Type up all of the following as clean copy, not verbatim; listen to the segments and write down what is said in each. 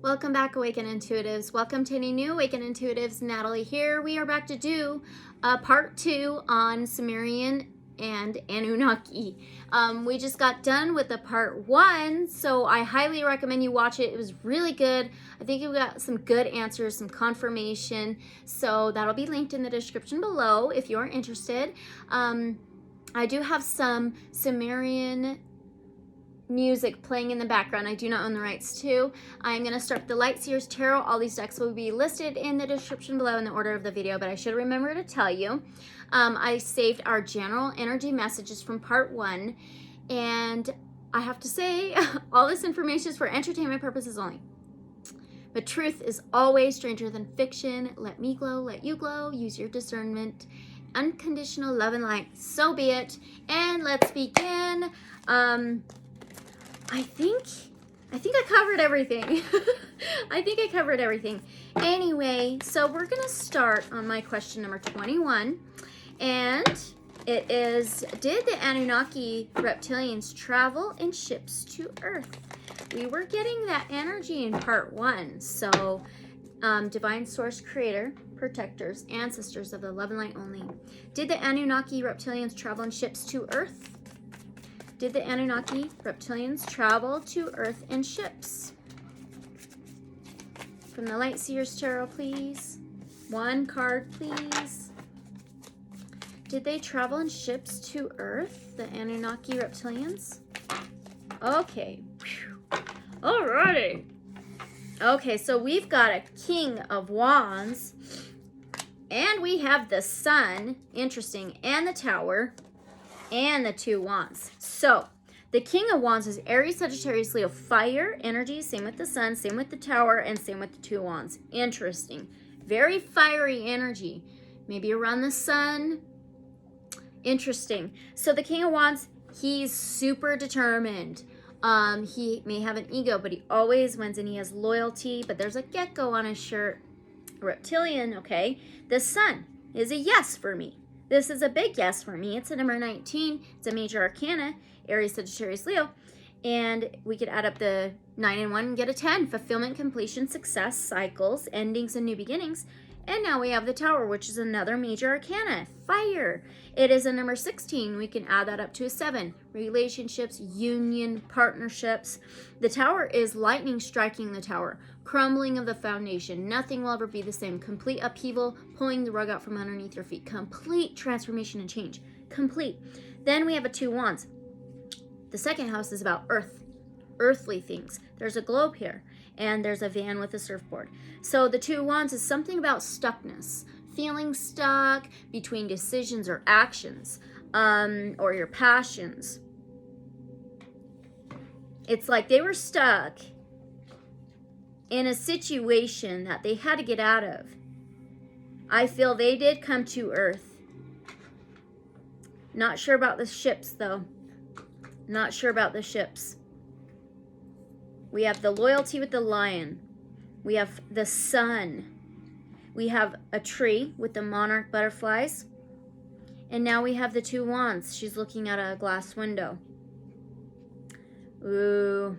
Welcome back, Awaken Intuitives. Welcome to any new Awaken Intuitives. Natalie here. We are back to do part 2 on Sumerian and Anunnaki. We just got done with the part 1, so I highly recommend you watch it. It was really good. I think you got some good answers, some confirmation. So that'll be linked in the description below if you're interested. I do have some Sumerian music playing in the background. I do not own the rights to. I'm going to start the Lightseers Tarot. All these decks will be listed in the description below in the order of the video, but I should remember to tell you. I saved our general energy messages from part 1, and I have to say, all this information is for entertainment purposes only. But truth is always stranger than fiction. Let me glow, let you glow. Use your discernment. Unconditional love and light. So be it. And let's begin. I think I covered everything. I think I covered everything. Anyway, so we're going to start on my question number 21. And it is, did the Anunnaki reptilians travel in ships to Earth? We were getting that energy in part 1. So, divine source creator, protectors, ancestors of the love and light only. Did the Anunnaki reptilians travel in ships to Earth? Did the Anunnaki reptilians travel to Earth in ships? From the Lightseers Tarot, please. One card, please. Did they travel in ships to Earth, the Anunnaki reptilians? Okay. Alrighty. Okay, so we've got a King of Wands. And we have the Sun. Interesting. And the Tower. And the 2 Wands. So, the King of Wands is Aries, Sagittarius, Leo, fire energy. Same with the Sun, same with the Tower, and same with the 2 Wands. Interesting. Very fiery energy. Maybe around the Sun. Interesting. So, the King of Wands, he's super determined. He may have an ego, but he always wins, and he has loyalty. But there's a gecko on his shirt. Reptilian, okay. The Sun is a yes for me. This is a big yes for me. It's a number 19. It's a major arcana, Aries, Sagittarius, Leo. And we could add up the 9 and 1 and get a 10. Fulfillment, completion, success, cycles, endings, and new beginnings. And now we have the Tower, which is another major arcana, fire. It is a number 16. We can add that up to a 7. Relationships, union, partnerships. The Tower is lightning striking the tower. Crumbling of the foundation. Nothing will ever be the same. Complete upheaval, pulling the rug out from underneath your feet. Complete transformation and change. Complete. Then we have a 2 Wands. The second house is about earth. Earthly things. There's a globe here. And there's a van with a surfboard. So the 2 Wands is something about stuckness. Feeling stuck between decisions or actions. Or your passions. It's like they were stuck in a situation that they had to get out of. I feel they did come to Earth. Not sure about the ships, though. Not sure about the ships. We have the loyalty with the lion. We have the sun. We have a tree with the monarch butterflies. And now we have the 2 Wands. She's looking at a glass window. Ooh.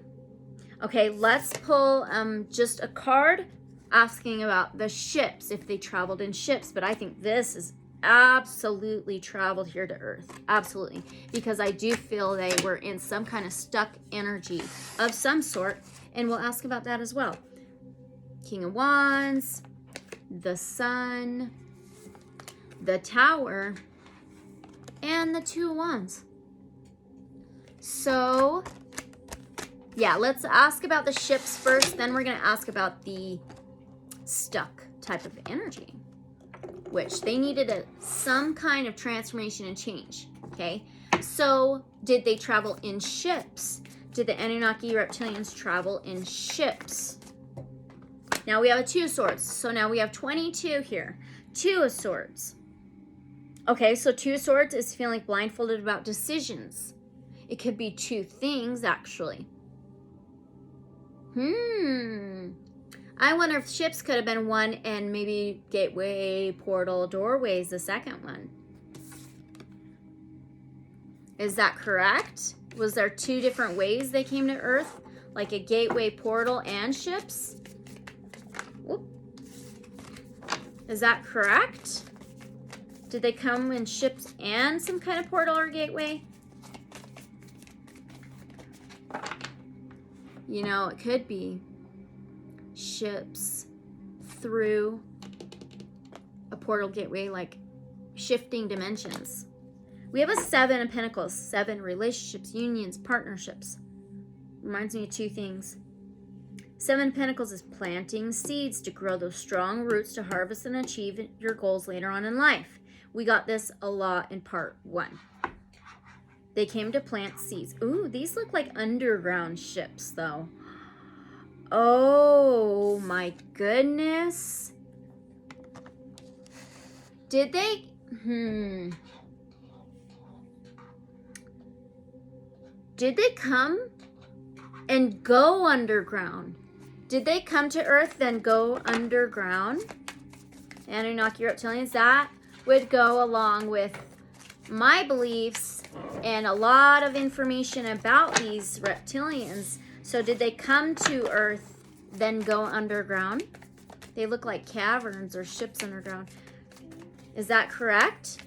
Okay, let's pull just a card asking about the ships, if they traveled in ships. But I think this is absolutely traveled here to Earth. Absolutely. Because I do feel they were in some kind of stuck energy of some sort. And we'll ask about that as well. King of Wands, the Sun, the Tower, and the 2 Wands. So, yeah, let's ask about the ships first. Then we're going to ask about the stuck type of energy, which they needed some kind of transformation and change, okay? So, did they travel in ships? Did the Anunnaki reptilians travel in ships? Now we have a 2 of Swords. So now we have 22 here. 2 of Swords. Okay, so 2 of Swords is feeling blindfolded about decisions. It could be 2 things, actually. I wonder if ships could have been 1 and maybe gateway, portal, doorways the second one. Is that correct? Was there 2 different ways they came to Earth? like a gateway, portal, and ships. Whoop. Is that correct? Did they come in ships and some kind of portal or gateway? You know, it could be ships through a portal gateway, like shifting dimensions. We have a 7 of Pentacles, 7 relationships, unions, partnerships. Reminds me of 2 things. 7 of Pentacles is planting seeds to grow those strong roots to harvest and achieve your goals later on in life. We got this a lot in part 1. They came to plant seeds. Ooh, these look like underground ships, though. Oh, my goodness. Did they? Did they come and go underground? Did they come to Earth, then go underground? Anunnaki reptilians, that would go along with my beliefs and a lot of information about these reptilians. So did they come to Earth, then go underground? They look like caverns or ships underground. Is that correct?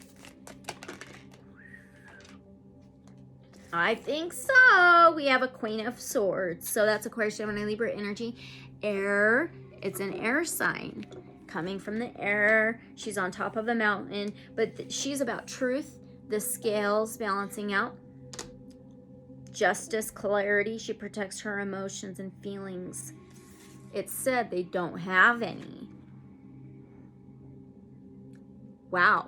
I think so. We have a Queen of Swords. So that's Aquarius, Gemini, Libra energy. Air. It's an air sign. Coming from the air. She's on top of a mountain. But she's about truth. The scales balancing out. Justice, clarity. She protects her emotions and feelings. It's said they don't have any. Wow.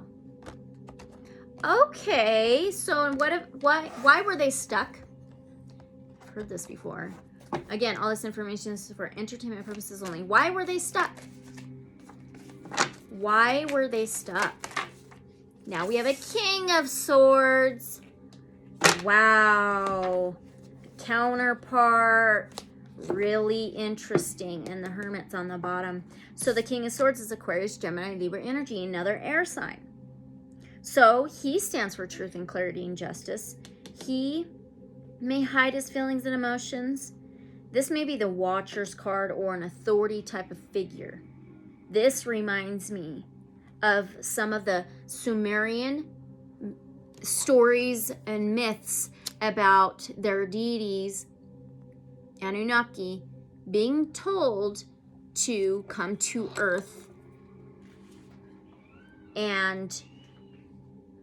Okay, so why were they stuck? I've heard this before. Again, all this information is for entertainment purposes only. Why were they stuck? Why were they stuck? Now we have a King of Swords. Wow. Counterpart. Really interesting. And the Hermit's on the bottom. So the King of Swords is Aquarius, Gemini, Libra energy, another air sign. So he stands for truth and clarity and justice. He may hide his feelings and emotions. This may be the Watcher's card or an authority type of figure. This reminds me of some of the Sumerian stories and myths about their deities, Anunnaki, being told to come to Earth and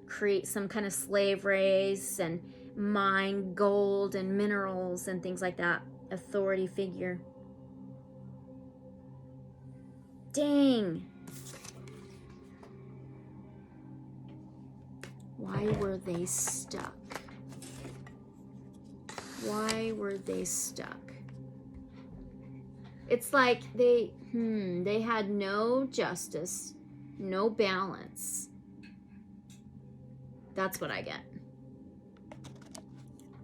create some kind of slave race and mine gold and minerals and things like that. Authority figure. Dang. Why were they stuck? Why were they stuck? It's like they had no justice, no balance. That's what I get.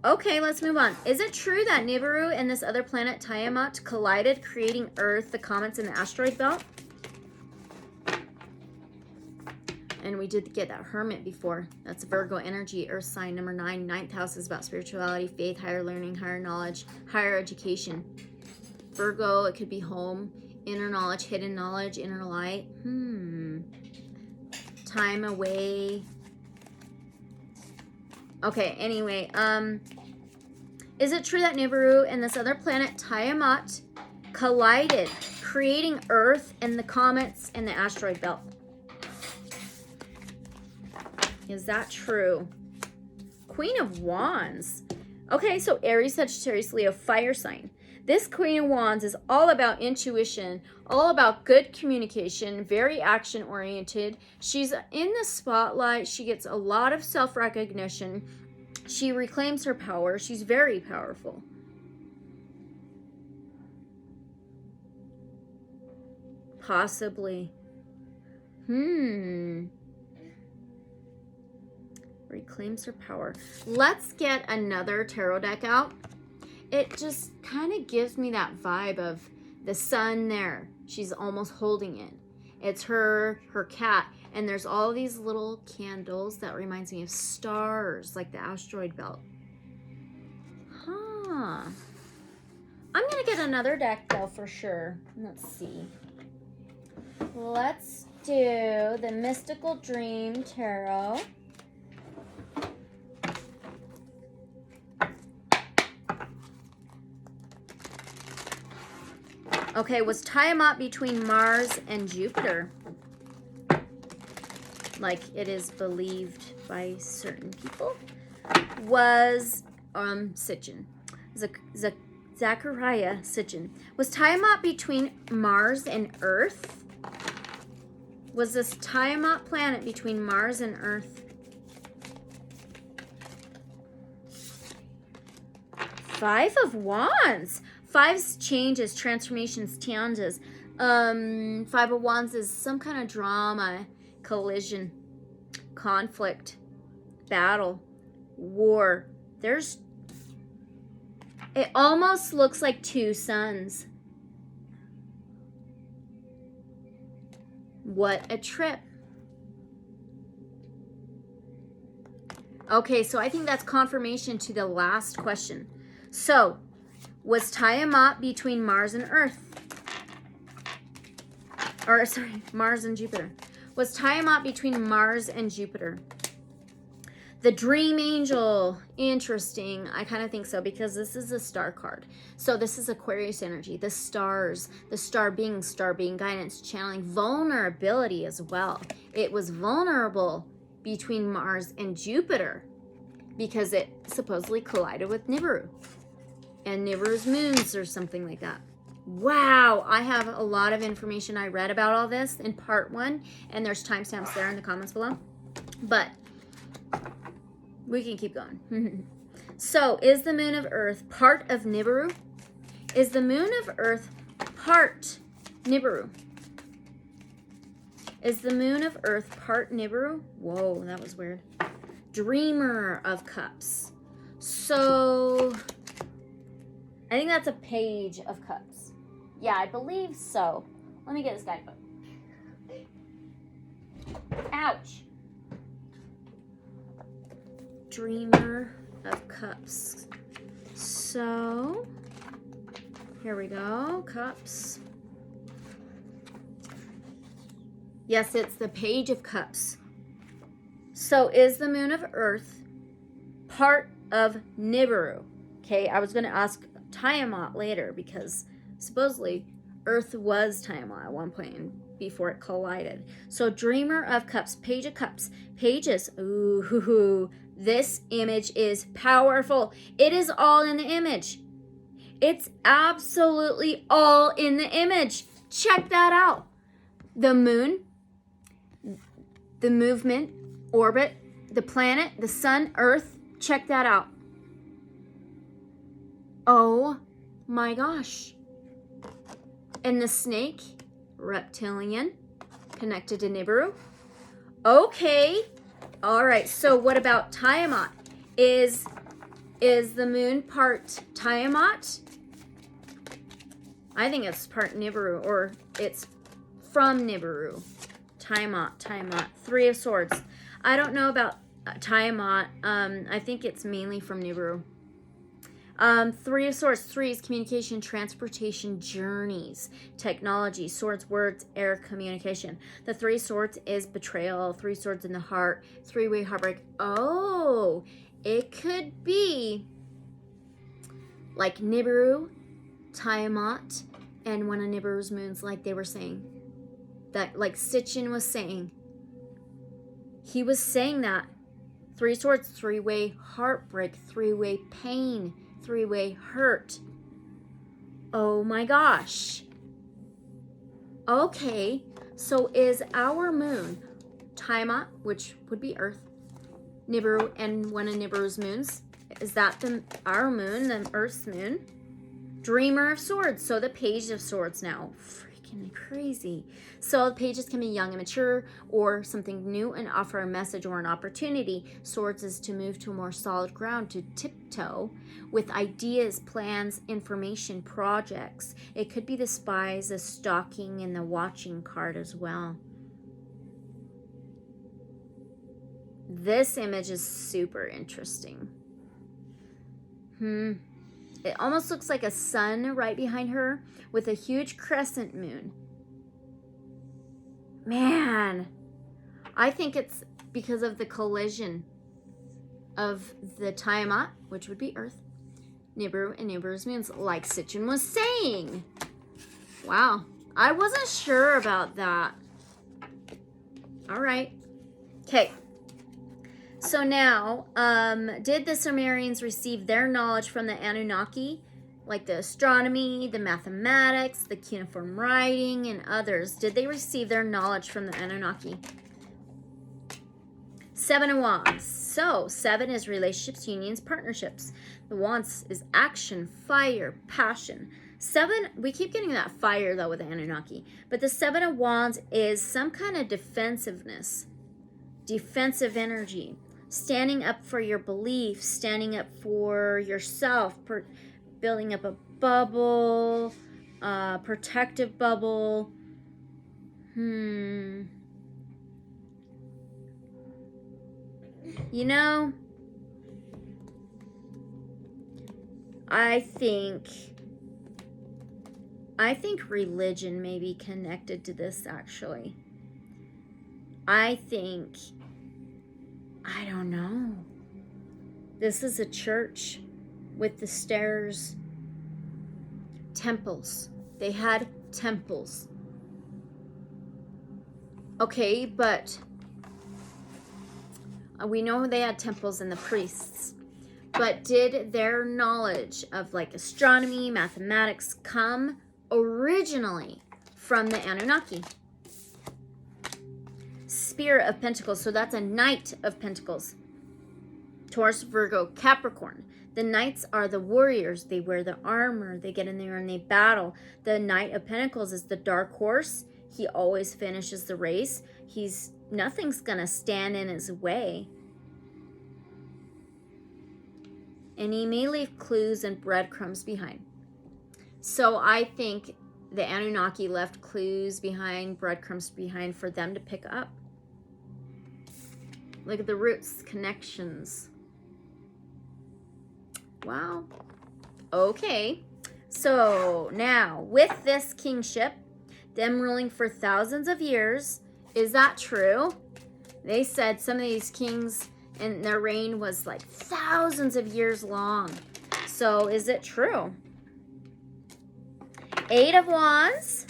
Okay, let's move on. Is it true that Nibiru and this other planet Tiamat collided, creating Earth, the comets, and the asteroid belt? And we did get that Hermit before. That's Virgo energy, Earth sign number 9. 9th house is about spirituality, faith, higher learning, higher knowledge, higher education. Virgo, it could be home, inner knowledge, hidden knowledge, inner light. Time away. Okay, anyway, is it true that Nibiru and this other planet, Tiamat, collided, creating Earth and the comets and the asteroid belt? Is that true? Queen of Wands. Okay, so Aries, Sagittarius, Leo, fire sign. This Queen of Wands is all about intuition, all about good communication, very action-oriented. She's in the spotlight. She gets a lot of self-recognition. She reclaims her power. She's very powerful. Possibly. Reclaims her power. Let's get another tarot deck out. It just kind of gives me that vibe of the sun there. She's almost holding it. It's her cat, and there's all these little candles that reminds me of stars, like the asteroid belt. Huh. I'm going to get another deck, though, for sure. Let's see. Let's do the Mystical Dream Tarot. Okay, was Tiamat between Mars and Jupiter? Like it is believed by certain people. Was Sitchin. Zachariah Sitchin. Was Tiamat between Mars and Earth? Was this Tiamat planet between Mars and Earth? Five of Wands. Five's changes, transformations, changes. Five of Wands is some kind of drama, collision, conflict, battle, war. It almost looks like two suns. What a trip. Okay, so I think that's confirmation to the last question. So, was Tiamat between Mars and Earth? Or, sorry, Mars and Jupiter. Was Tiamat between Mars and Jupiter? The Dream Angel. Interesting. I kind of think so because this is a star card. So this is Aquarius energy. The stars. The star being guidance, channeling, vulnerability as well. It was vulnerable between Mars and Jupiter because it supposedly collided with Nibiru. And Nibiru's moons or something like that. Wow, I have a lot of information I read about all this in part 1, and there's timestamps there in the comments below. But we can keep going. So, is the moon of Earth part of Nibiru? Is the moon of Earth part Nibiru? Is the moon of Earth part Nibiru? Whoa, that was weird. Dreamer of Cups. So, I think that's a Page of Cups. Yeah, I believe so. Let me get this guidebook. Ouch. Dreamer of Cups. So, here we go. Cups. Yes, it's the Page of Cups. So, is the moon of Earth part of Nibiru? Okay, I was going to ask Tiamat later because supposedly Earth was Tiamat at one point before it collided. So Dreamer of Cups, Page of Cups, Pages. Ooh, this image is powerful. It is all in the image. It's absolutely all in the image. Check that out. The moon, the movement, orbit, the planet, the sun, Earth. Check that out. Oh my gosh. And the snake, reptilian, connected to Nibiru. Okay. All right. So what about Tiamat? Is the moon part Tiamat? I think it's part Nibiru, or it's from Nibiru. Tiamat. Three of Swords. I don't know about Tiamat. I think it's mainly from Nibiru. Three of Swords. Three is communication, transportation, journeys, technology, swords, words, air, communication. The Three of Swords is betrayal. Three Swords in the heart. Three-way heartbreak. Oh, it could be like Nibiru, Tiamat, and one of Nibiru's moons, like they were saying. That, like Sitchin was saying. He was saying that. Three Swords, three-way heartbreak, three-way pain, three-way hurt. Oh my gosh. Okay, so is our moon Tiamat, which would be Earth, Nibiru, and one of Nibiru's moons? Is that our moon, the Earth's moon? Dreamer of Swords, so the Page of Swords now. Freaking crazy. So the pages can be young and mature, or something new and offer a message or an opportunity. Swords is to move to a more solid ground, to tiptoe with ideas, plans, information, projects. It could be the spies, the stalking, and the watching card as well. This image is super interesting. It almost looks like a sun right behind her with a huge crescent moon. Man, I think it's because of the collision of the Tiamat, which would be Earth, Nibiru, and Nibiru's moons, like Sitchin was saying. Wow, I wasn't sure about that. All right. Okay. So now, did the Sumerians receive their knowledge from the Anunnaki, like the astronomy, the mathematics, the cuneiform writing, and others? Did they receive their knowledge from the Anunnaki? 7 of Wands. So 7 is relationships, unions, partnerships. The Wands is action, fire, passion. 7, we keep getting that fire though with the Anunnaki, but the 7 of Wands is some kind of defensiveness, defensive energy, standing up for your beliefs, standing up for yourself, building up a bubble, protective bubble. You know, I think religion may be connected to this, actually. I don't know. This is a church with the stairs. Temples. They had temples. Okay, but we know they had temples and the priests. But did their knowledge of like astronomy, mathematics come originally from the Anunnaki? Spirit of Pentacles, so that's a Knight of Pentacles. Taurus, Virgo, Capricorn. The Knights are the warriors. They wear the armor. They get in there and they battle. The Knight of Pentacles is the dark horse. He always finishes the race. Nothing's gonna stand in his way. And he may leave clues and breadcrumbs behind. So I think the Anunnaki left clues behind, breadcrumbs behind for them to pick up. Look at the roots, connections. Wow. Okay. So now, with this kingship, them ruling for thousands of years, is that true? They said some of these kings and their reign was like thousands of years long. So is it true? 8 of Wands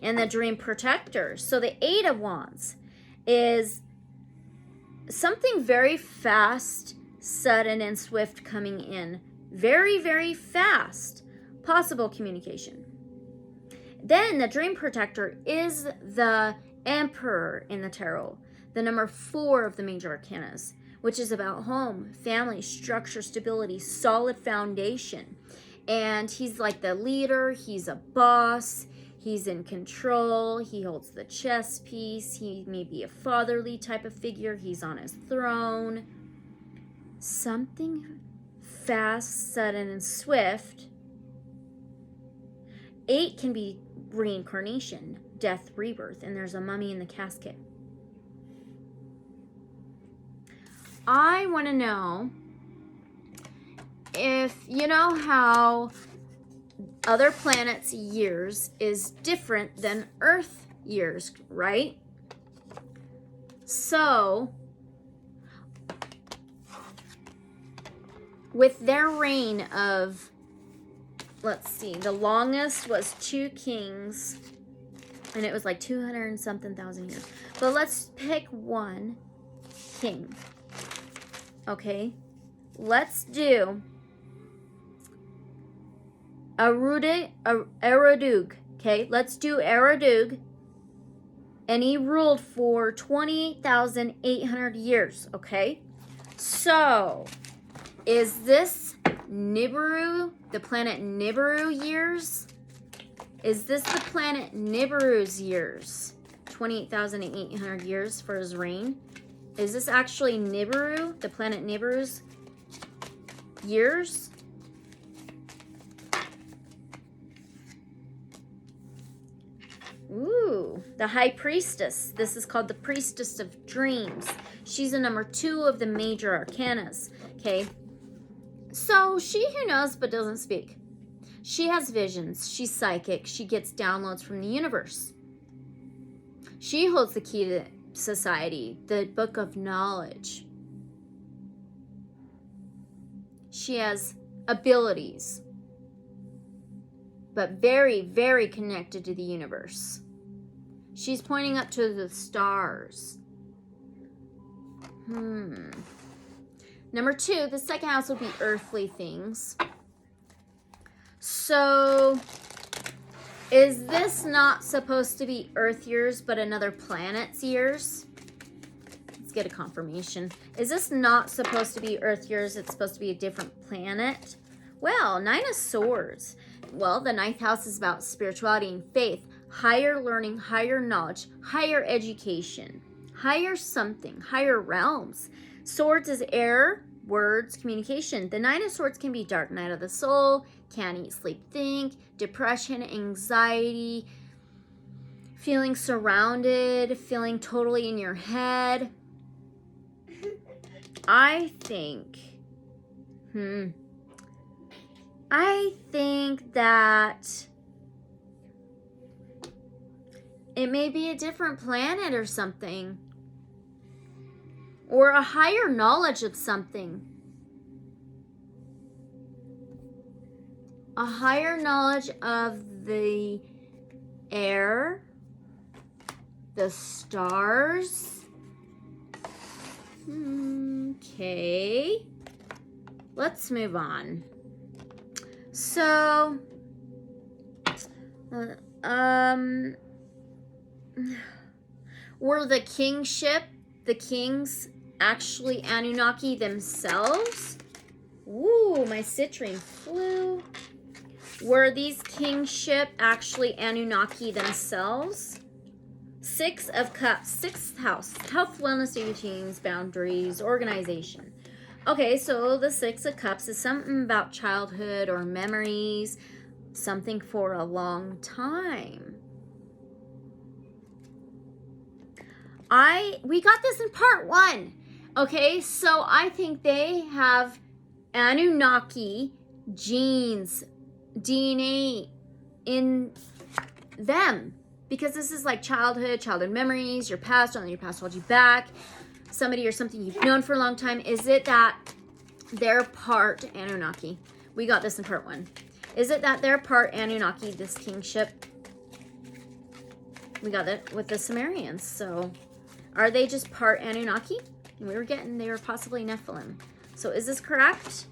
and the Dream Protector. So the 8 of Wands is something very fast, sudden, and swift coming in. Very, very fast. Possible communication. Then the Dream Protector is the Emperor in the Tarot. The number 4 of the major arcanas, which is about home, family, structure, stability, solid foundation. And he's like the leader. He's a boss. He's in control. He holds the chess piece. He may be a fatherly type of figure. He's on his throne. Something fast, sudden, and swift. 8 can be reincarnation, death, rebirth, and there's a mummy in the casket. I want to know if you know how other planets' years is different than Earth years, right? So, with their reign of, let's see, the longest was 2 kings, and it was like 200 and something thousand years. But let's pick one king. Okay, let's do Eredug. Okay, let's do Eredug. And he ruled for 28,800 years. Okay, so is this Nibiru, the planet Nibiru years? Is this the planet Nibiru's years? 28,800 years for his reign. Is this actually Nibiru, the planet Nibiru's years? Ooh, the High Priestess. This is called the Priestess of Dreams. She's a number 2 of the major arcanas. Okay, So she who knows but doesn't speak. She has visions. She's psychic. She gets downloads from the universe. She holds the key to society, the book of knowledge. She has abilities, but very, very connected to the universe. She's pointing up to the stars. Number 2, the second house will be earthly things. So, is this not supposed to be Earth years, but another planet's years? Let's get a confirmation. Is this not supposed to be Earth years? It's supposed to be a different planet? Well, 9 of Swords. Well, the 9th house is about spirituality and faith, higher learning, higher knowledge, higher education, higher something, higher realms. Swords is air, words, communication. The 9 of Swords can be dark night of the soul, can't eat, sleep, think, depression, anxiety, feeling surrounded, feeling totally in your head. I think that it may be a different planet or something. Or a higher knowledge of something. A higher knowledge of the air, the stars. Okay. Let's move on. So, were the kingship, the kings, actually Anunnaki themselves? Ooh, my citrine flew. Were these kingship actually Anunnaki themselves? 6 of Cups, 6th house, health, wellness, routines, boundaries, organization. Okay, so the 6 of Cups is something about childhood or memories, something for a long time. We got this in part 1. Okay, so I think they have Anunnaki genes, DNA in them. Because this is like childhood memories, your past, only your past holds you back. Somebody or something you've known for a long time. Is it that they're part Anunnaki? We got this in part 1. Is it that they're part Anunnaki, this kingship? We got that with the Sumerians. So, are they just part Anunnaki? We were getting they were possibly Nephilim. So, is this correct?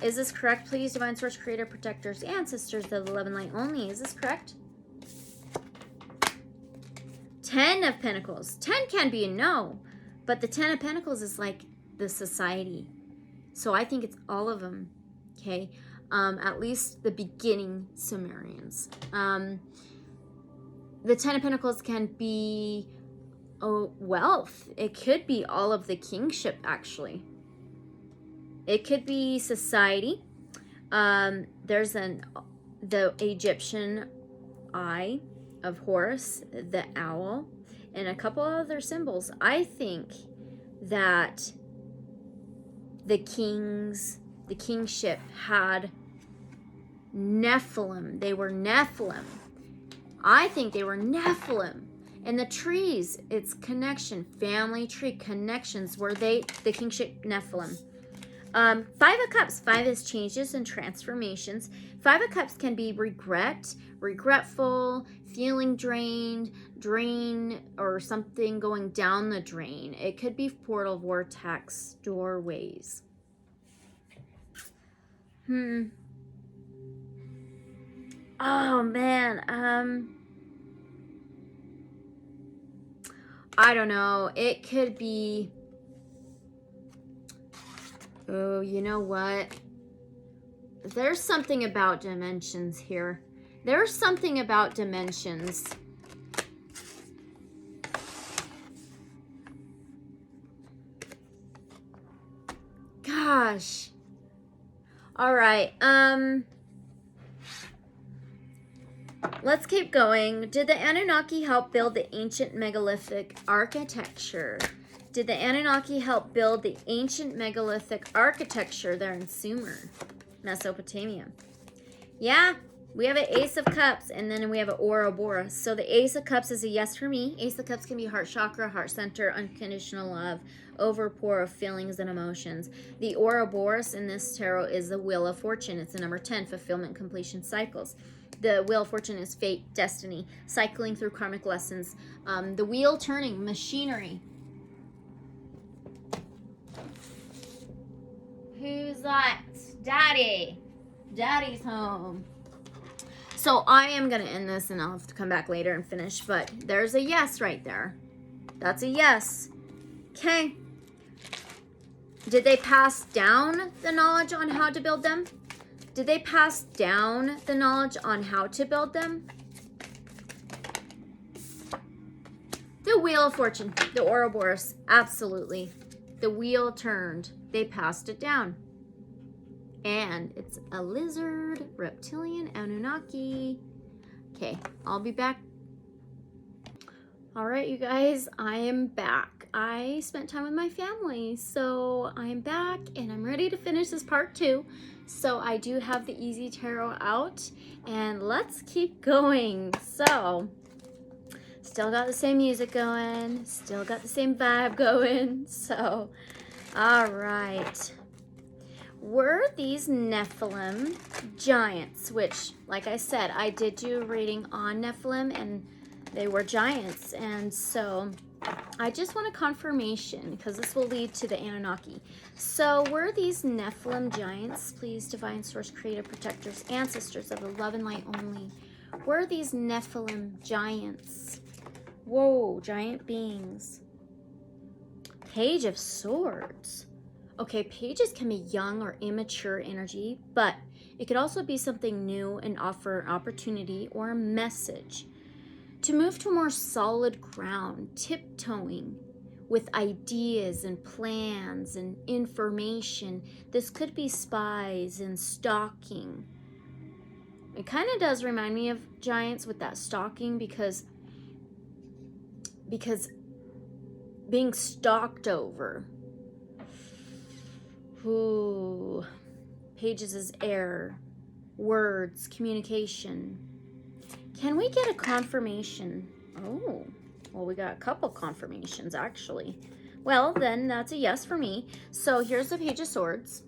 Is this correct? Please, divine source, creator, protectors, ancestors of the love and light only. Is this correct? 10 of Pentacles. 10 can be a no, but the 10 of Pentacles is like the society. So I think it's all of them, okay? At least the beginning Sumerians. The 10 of Pentacles can be wealth. It could be all of the kingship, actually. It could be society. There's the Egyptian eye of Horus, the owl, and a couple other symbols. I think that the kingship had Nephilim. They were Nephilim. I think they were Nephilim. And the trees, it's connection, family tree, connections, were the kingship Nephilim. 5 of Cups. 5 is changes and transformations. 5 of Cups can be regretful, feeling drained, or something going down the drain. It could be portal, vortex, doorways. Oh, man. I don't know. It could be... Oh, you know what? There's something about dimensions here. There's something about dimensions. Gosh. All right. Let's keep going. Did the Anunnaki help build the ancient megalithic architecture? Did the Anunnaki help build the ancient megalithic architecture there in Sumer, Mesopotamia? Yeah, we have an Ace of Cups, and then we have an Ouroboros. So the Ace of Cups is a yes for me. Ace of Cups can be heart chakra, heart center, unconditional love, overpour of feelings and emotions. The Ouroboros in this tarot is the Wheel of Fortune. It's the number 10, fulfillment, completion, cycles. The Wheel of Fortune is fate, destiny, cycling through karmic lessons. The wheel turning, machinery. Who's that? Daddy. Daddy's home. So I am going to end this, and I'll have to come back later and finish, but there's a yes right there. That's a yes. Okay. Did they pass down the knowledge on how to build them? Did they pass down the knowledge on how to build them? The Wheel of Fortune, the Ouroboros, absolutely. The wheel turned. They passed it down. And it's a lizard, reptilian, Anunnaki. Okay, I'll be back. All right, you guys, I am back. I spent time with my family, so I'm back and I'm ready to finish this part 2. So I do have the Easy Tarot out, and let's keep going. So, still got the same music going, still got the same vibe going. So, all right. Were these Nephilim giants, which, like I said, I did do a reading on Nephilim, and they were giants, and so I just want a confirmation, because this will lead to the Anunnaki. So, were these Nephilim giants, please, Divine Source, Creator, Protectors, Ancestors of the Love and Light only, were these Nephilim giants? Whoa, giant beings. Page of Swords. Okay, pages can be young or immature energy, but it could also be something new and offer an opportunity or a message to move to a more solid ground, tiptoeing with ideas and plans and information. This could be spies and stalking. It kind of does remind me of giants with that stalking, because being stalked over. Ooh, pages is air, words, communication. Can we get a confirmation? Oh, well, we got a couple confirmations, actually. Well, then that's a yes for me. So here's the Page of Swords.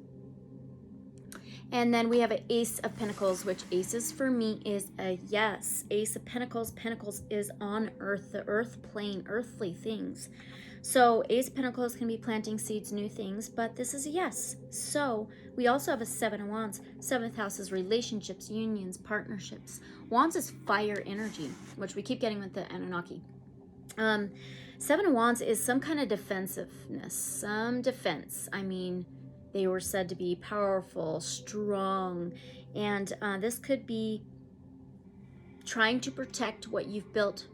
And then we have an Ace of Pentacles, which aces for me is a yes. Ace of Pentacles, Pentacles is on earth, the earth plane, earthly things. So Ace of Pentacles can be planting seeds, new things, but this is a yes. So we also have a Seven of Wands. Seventh house is relationships, unions, partnerships. Wands is fire energy, which we keep getting with the Anunnaki. Seven of Wands is some kind of defensiveness, some defense. I mean, they were said to be powerful, strong, and this could be trying to protect what you've built,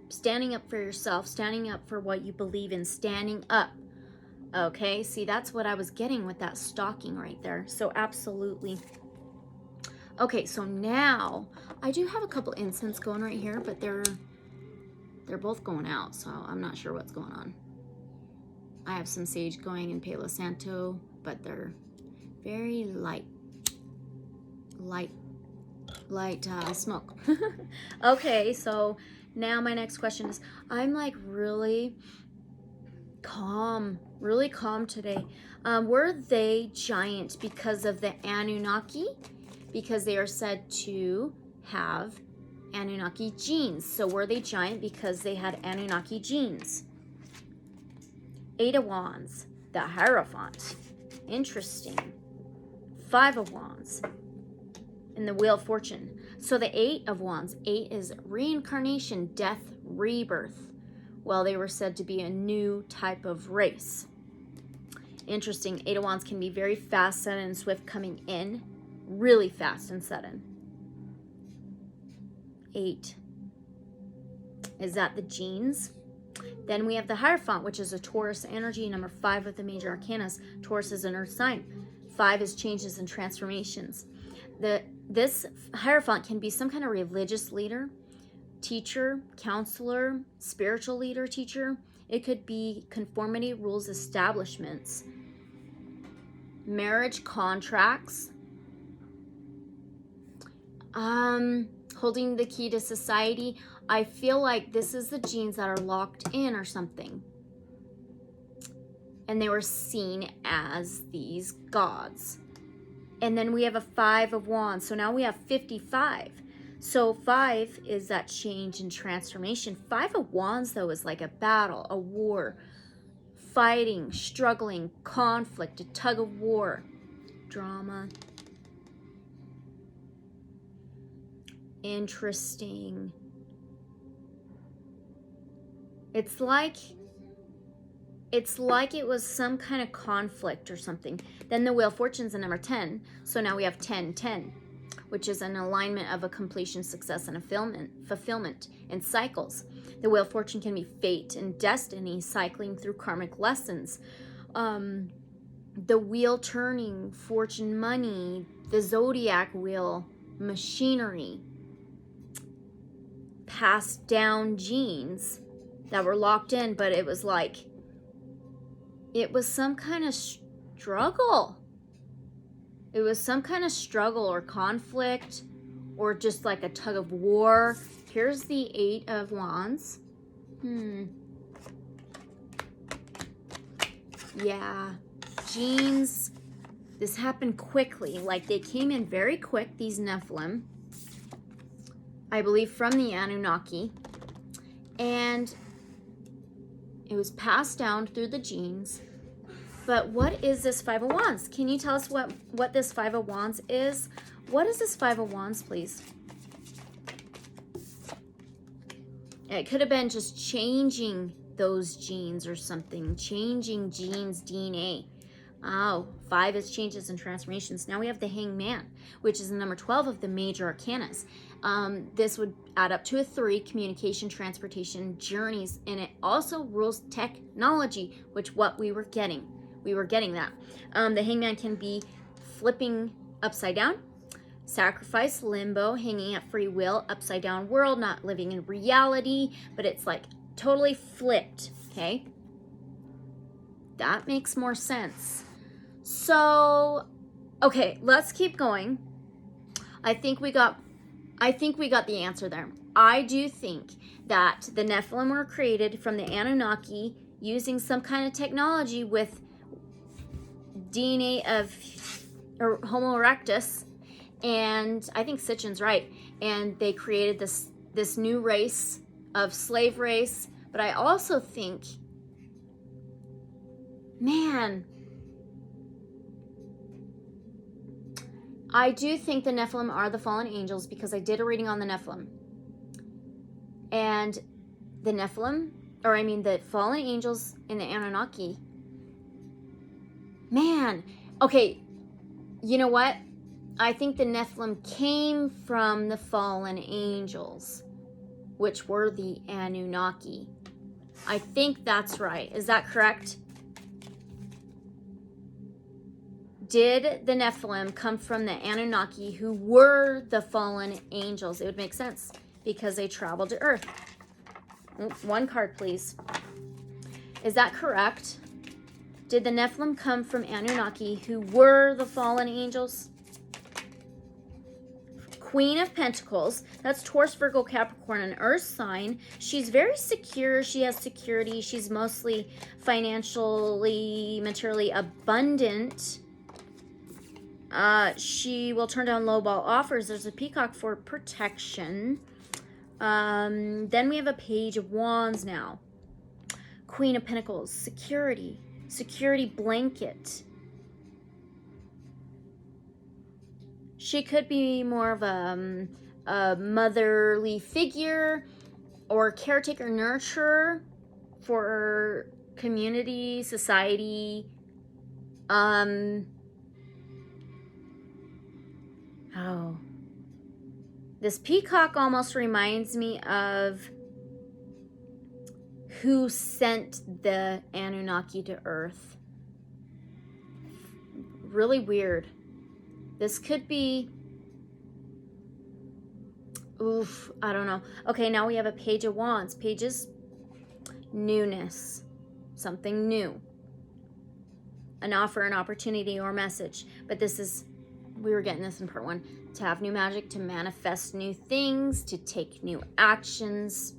standing up for yourself, standing up for what you believe in, standing up. Okay, see, that's what I was getting with that stalking right there. So absolutely. Okay, so now I do have a couple incense going right here, but they're both going out, so I'm not sure what's going on. I have some sage going in Palo Santo, but they're very light smoke. Okay, so now my next question is, I'm like really calm today. Were they giant because of the Anunnaki? Because they are said to have Anunnaki genes. So were they giant because they had Anunnaki genes? Eight of Wands, the Hierophant. Interesting. Five of Wands in the Wheel of Fortune. So the Eight of Wands, 8 is reincarnation, death, rebirth. Well, they were said to be a new type of race. Interesting. Eight of Wands can be very fast, sudden, and swift, coming in. Really fast and sudden. 8. Is that the genes? Then we have the Hierophant, which is a Taurus energy, number 5 of the major arcanas. Taurus is an earth sign. 5 is changes and transformations. This Hierophant can be some kind of religious leader, teacher, counselor, spiritual leader, teacher. It could be conformity, rules, establishments, marriage contracts, holding the key to society. I feel like this is the genes that are locked in or something. And they were seen as these gods. And then we have a 5 of Wands. So now we have 55. So 5 is that change and transformation. 5 of Wands, though, is like a battle, a war, fighting, struggling, conflict, a tug of war, drama. Interesting. It's like it was some kind of conflict or something. Then the Wheel of Fortune's a number 10. So now we have 10-10, which is an alignment of a completion, success, and a fulfillment in cycles. The Wheel of Fortune can be fate and destiny, cycling through karmic lessons. The wheel turning, fortune, money, the zodiac wheel, machinery, passed down genes that were locked in, but it was like, it was some kind of struggle. It was some kind of struggle or conflict or just like a tug of war. Here's the 8 of Wands. Yeah. Genes. This happened quickly. Like they came in very quick, these Nephilim. I believe from the Anunnaki. And it was passed down through the genes. But what is this 5 of Wands? Can you tell us what this 5 of Wands is? What is this 5 of Wands, please? It could have been just changing those genes or something. Changing genes, DNA. Oh, 5 is changes and transformations. Now we have the Hangman, which is the number 12 of the major arcanas. This would add up to a 3, communication, transportation, journeys, and it also rules technology, which what we were getting. We were getting that. The Hangman can be flipping upside down, sacrifice, limbo, hanging at free will, upside down world, not living in reality, but it's like totally flipped, okay? That makes more sense. So, okay, let's keep going. I think we got the answer there. I do think that the Nephilim were created from the Anunnaki using some kind of technology with DNA of Homo erectus, and I think Sitchin's right. And they created this new race of slave race. But I also think, man, I do think the Nephilim are the fallen angels because I did a reading on the Nephilim. And the Nephilim, the fallen angels in the Anunnaki, man, okay, you know what? I think the Nephilim came from the fallen angels, which were the Anunnaki. I think that's right. Is that correct? Did the Nephilim come from the Anunnaki who were the fallen angels? It would make sense because they traveled to Earth. One card, please. Is that correct? Did the Nephilim come from Anunnaki who were the fallen angels? Queen of Pentacles. That's Taurus, Virgo, Capricorn, an Earth sign. She's very secure. She has security. She's mostly financially, materially abundant. She will turn down lowball offers. There's a peacock for protection. Then we have a Page of Wands now. Queen of Pentacles, security. Security blanket. She could be more of a motherly figure or caretaker, nurturer for community, society. Oh. This peacock almost reminds me of who sent the Anunnaki to Earth. Really weird. This could be... Oof, I don't know. Okay, now we have a Page of Wands. Pages newness, something new, an offer, an opportunity, or message. But this is, we were getting this in part 1, to have new magic, to manifest new things, to take new actions.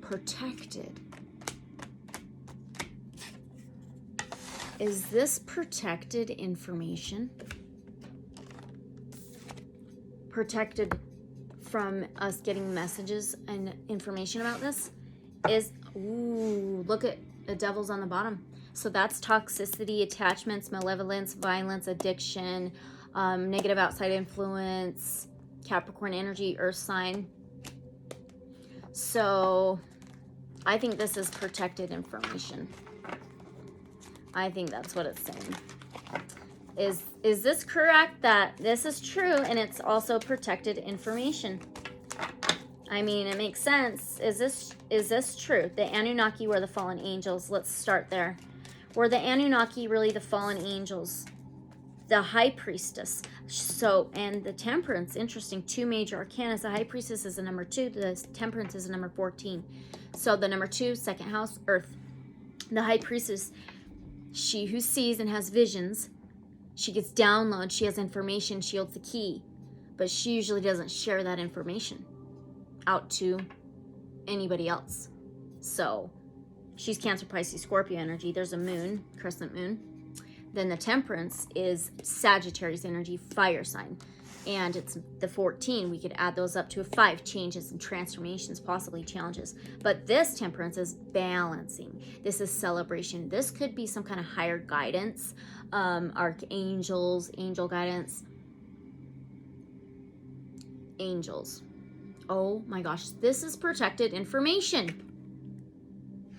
Protected. Is this protected information? Protected from us getting messages and information about this? Look at the devil's on the bottom. So that's toxicity, attachments, malevolence, violence, addiction, negative outside influence, Capricorn energy, earth sign. So I think this is protected information. I think that's what it's saying. Is this correct that this is true and it's also protected information? I mean, it makes sense. Is this true? The Anunnaki were the fallen angels. Let's start there. Were the Anunnaki really the fallen angels? The high priestess. So, and the temperance, interesting. 2 major arcana. The high priestess is the number 2. The temperance is the number 14. So the number 2, second house, earth. The high priestess, she who sees and has visions. She gets download. She has information. She holds the key. But she usually doesn't share that information out to anybody else. So she's Cancer, Pisces, Scorpio energy. There's a moon, crescent moon. Then the temperance is Sagittarius energy, fire sign. And it's the 14. We could add those up to a 5. Changes and transformations, possibly challenges. But this temperance is balancing. This is celebration. This could be some kind of higher guidance, archangels, angel guidance. Angels. Oh my gosh, this is protected information.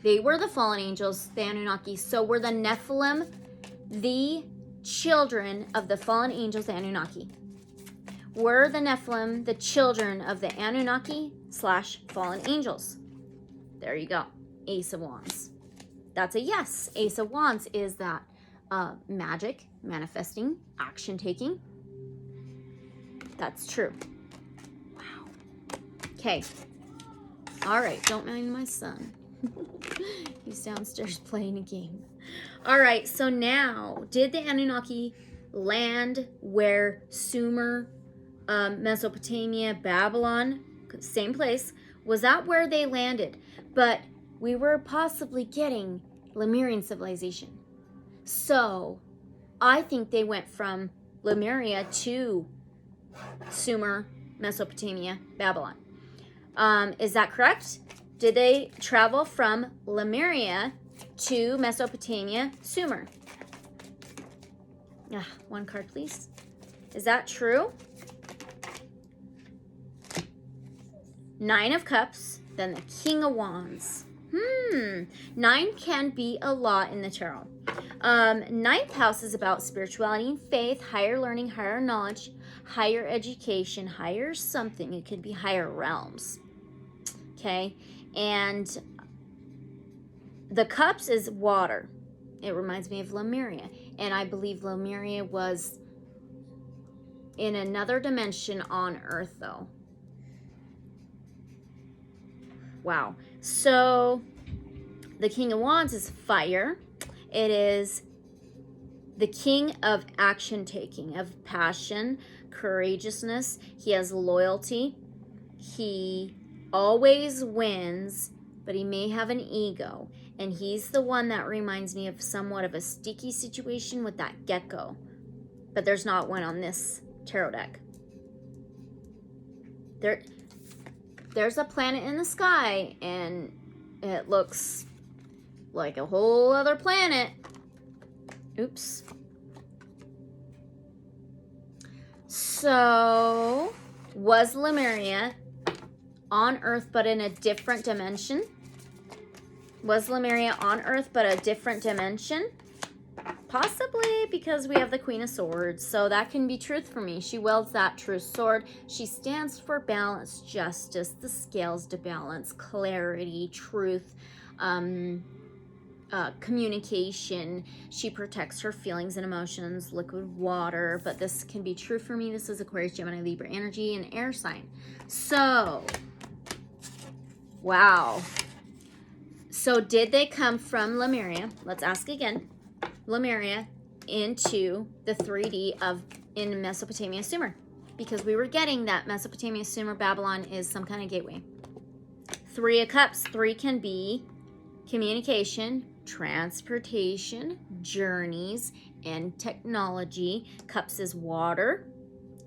They were the fallen angels, the Anunnaki. So were the Nephilim the children of the fallen angels, the Anunnaki? Were the Nephilim the children of the Anunnaki / fallen angels? There you go. Ace of Wands. That's a yes. Ace of Wands is that magic, manifesting, action taking. That's true. Wow. Okay. All right. Don't mind my son. He's downstairs playing a game. All right. So now, did the Anunnaki land where Sumer, Mesopotamia, Babylon, same place? Was that where they landed? But we were possibly getting Lemurian civilization. So I think they went from Lemuria to Sumer, Mesopotamia, Babylon. Is that correct? Did they travel from Lemuria to Mesopotamia, Sumer? One card, please. Is that true? 9 of Cups, then the King of Wands. 9 can be a lot in the tarot. 9th house is about spirituality and faith, higher learning, higher knowledge, higher education, higher something. It could be higher realms. Okay? And the Cups is water. It reminds me of Lemuria. And I believe Lemuria was in another dimension on Earth, though. Wow. So the King of Wands is fire. It is the king of action taking, of passion, courageousness. He has loyalty. He always wins, but he may have an ego. And he's the one that reminds me of somewhat of a sticky situation with that gecko. But there's not one on this tarot deck. There's a planet in the sky, and it looks like a whole other planet. Oops. So, was Lemuria on Earth but in a different dimension? Was Lemuria on Earth but a different dimension? Possibly, because we have the Queen of Swords. So that can be truth for me. She wields that true sword. She stands for balance, justice, the scales to balance, clarity, truth, communication. She protects her feelings and emotions, liquid water, but this can be true for me. This is Aquarius, Gemini, Libra energy, and air sign. So, wow. So did they come from Lemuria? Let's ask again. Lemuria into the 3D in Mesopotamia, Sumer. Because we were getting that Mesopotamia, Sumer, Babylon is some kind of gateway. 3 of Cups. 3 can be communication, transportation, journeys, and technology. Cups is water,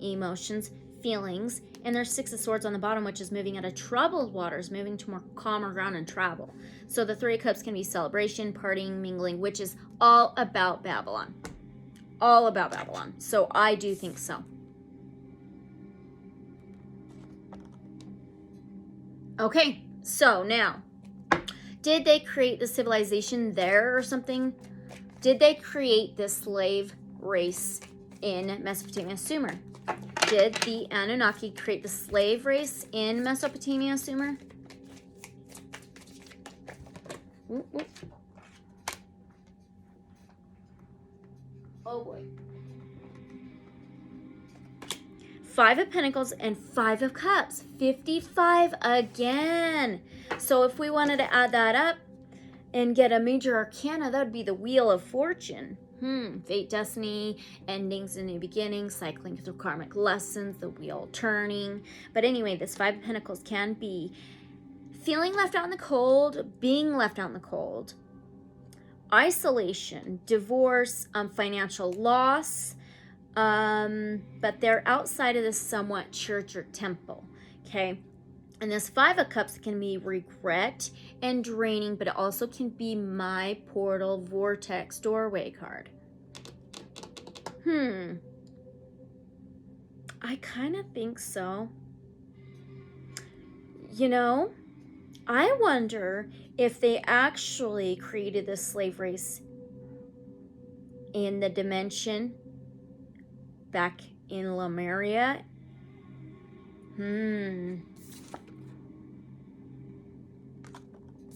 emotions, feelings, and there's 6 of Swords on the bottom, which is moving out of troubled waters, moving to more calmer ground and travel. So the 3 of Cups can be celebration, partying, mingling, which is all about Babylon. All about Babylon. So I do think so. Okay, so now, did they create the civilization there or something? Did they create the slave race in Mesopotamia, Sumer? Did the Anunnaki create the slave race in Mesopotamia, Sumer? Ooh, ooh. Oh boy. 5 of Pentacles and 5 of Cups. 55 again. So if we wanted to add that up and get a major arcana, that would be the Wheel of Fortune. Fate, destiny, endings and new beginnings, cycling through karmic lessons, the wheel turning. But anyway, this 5 of Pentacles can be feeling left out in the cold, being left out in the cold, isolation, divorce, financial loss, but they're outside of this somewhat church or temple, okay? And this 5 of Cups can be regret and draining, but it also can be my portal vortex doorway card. I kind of think so. You know, I wonder if they actually created this slave race in the dimension back in Lemuria.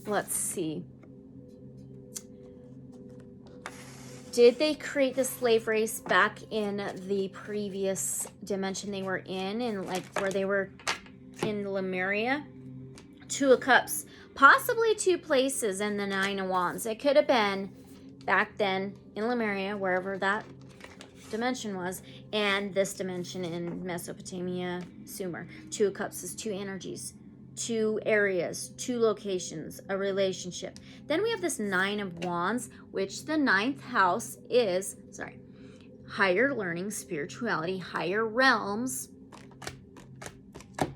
Let's see. Did they create the slave race back in the previous dimension they were in like where they were in Lemuria? 2 of Cups. Possibly 2 places in the 9 of Wands. It could have been back then in Lemuria, wherever that dimension was, and this dimension in Mesopotamia, Sumer. 2 of Cups is 2 energies. 2 areas, 2 locations, a relationship. Then we have this 9 of Wands, which the 9th house is, higher learning, spirituality, higher realms.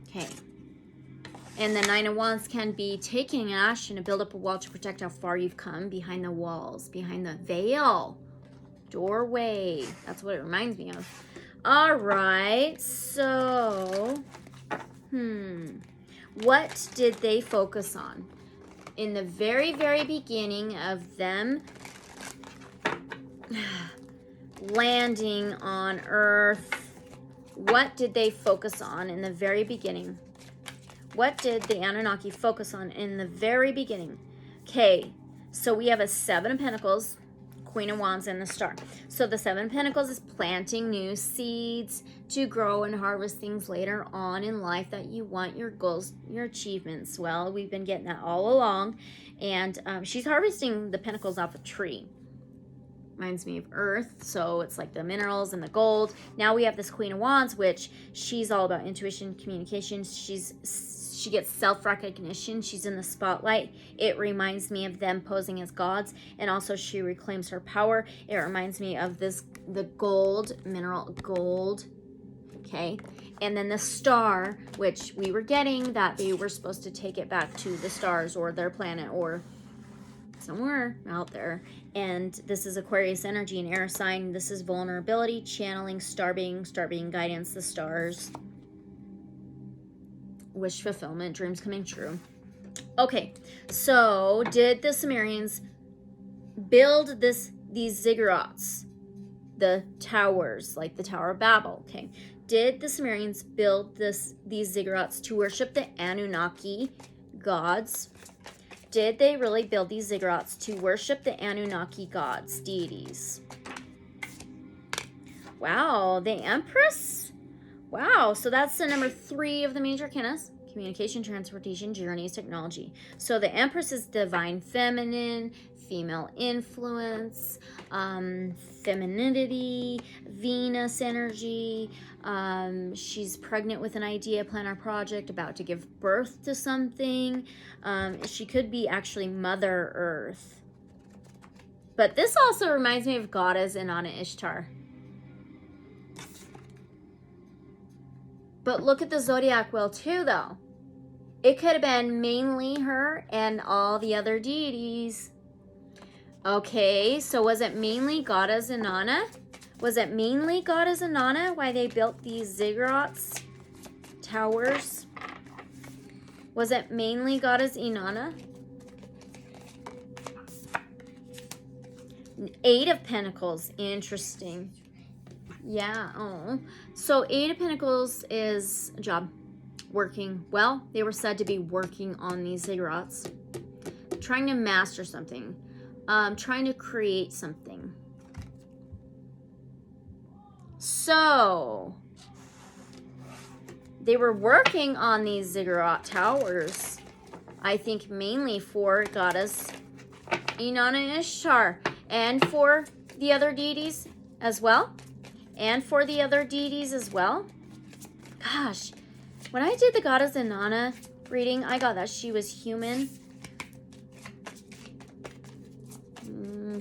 Okay. And the 9 of Wands can be taking action to build up a wall to protect how far you've come behind the walls, behind the veil, doorway. That's what it reminds me of. All right, so, what did they focus on? In the very, very beginning of them landing on Earth, what did they focus on in the very beginning? What did the Anunnaki focus on in the very beginning? Okay, so we have a 7 of Pentacles, Queen of Wands, and the Star. So the 7 of Pentacles is planting new seeds to grow and harvest things later on in life that you want, your goals, your achievements. Well, we've been getting that all along. And she's harvesting the pentacles off a tree. Reminds me of Earth, so it's like the minerals and the gold. Now we have this Queen of Wands, which she's all about intuition, communication. She gets self-recognition. She's in the spotlight. It reminds me of them posing as gods, and also she reclaims her power. It reminds me of the gold, mineral gold, okay? And then the star, which we were getting that they were supposed to take it back to the stars or their planet or somewhere out there. And this is Aquarius energy and air sign. This is vulnerability, channeling, star being guidance, the stars, wish fulfillment, dreams coming true. Okay, so did the Sumerians build these ziggurats, the towers, like the Tower of Babel? Okay, did the Sumerians build these ziggurats to worship the Anunnaki gods? Did they really build these ziggurats to worship the Anunnaki gods, deities? Wow, the Empress? Wow, so that's the number 3 of the major arcanas. Communication, transportation, journeys, technology. So the Empress is divine feminine, female influence, femininity, Venus energy. She's pregnant with an idea, plan, or project, about to give birth to something. She could be actually Mother Earth. But this also reminds me of goddess Inanna Ishtar. But look at the zodiac wheel too, though. It could have been mainly her and all the other deities. Okay, so was it mainly goddess Inanna? Was it mainly goddess Inanna why they built these ziggurats, towers? Was it mainly goddess Inanna? 8 of Pentacles, interesting. Yeah, oh. So 8 of Pentacles is a job, working. Well, they were said to be working on these ziggurats, trying to master something, trying to create something. So they were working on these ziggurat towers, I think mainly for goddess Inanna Ishtar and for the other deities as well. Gosh, when I did the goddess Inanna reading, I got that she was human.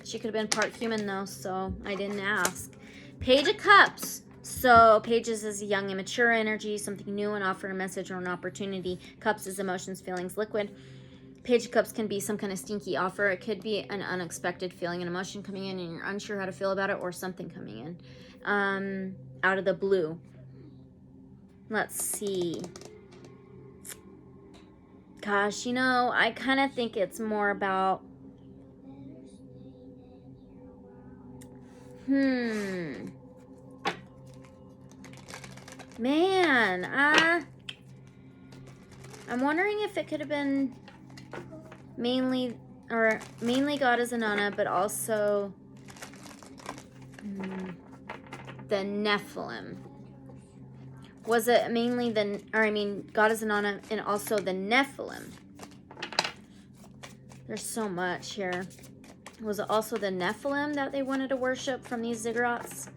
She could have been part human though, so I didn't ask. Page of Cups. So Pages is a young, immature energy, something new, and offer a message or an opportunity. Cups is emotions, feelings, liquid. Page of Cups can be some kind of stinky offer. It could be an unexpected feeling, an emotion coming in and you're unsure how to feel about it, or something coming in out of the blue. Let's see. Gosh, you know, I kind of think it's more about... Man, I'm wondering if it could have been mainly goddess Inanna, but also the Nephilim. Was it mainly goddess Inanna and also the Nephilim? There's so much here. Was it also the Nephilim that they wanted to worship from these ziggurats?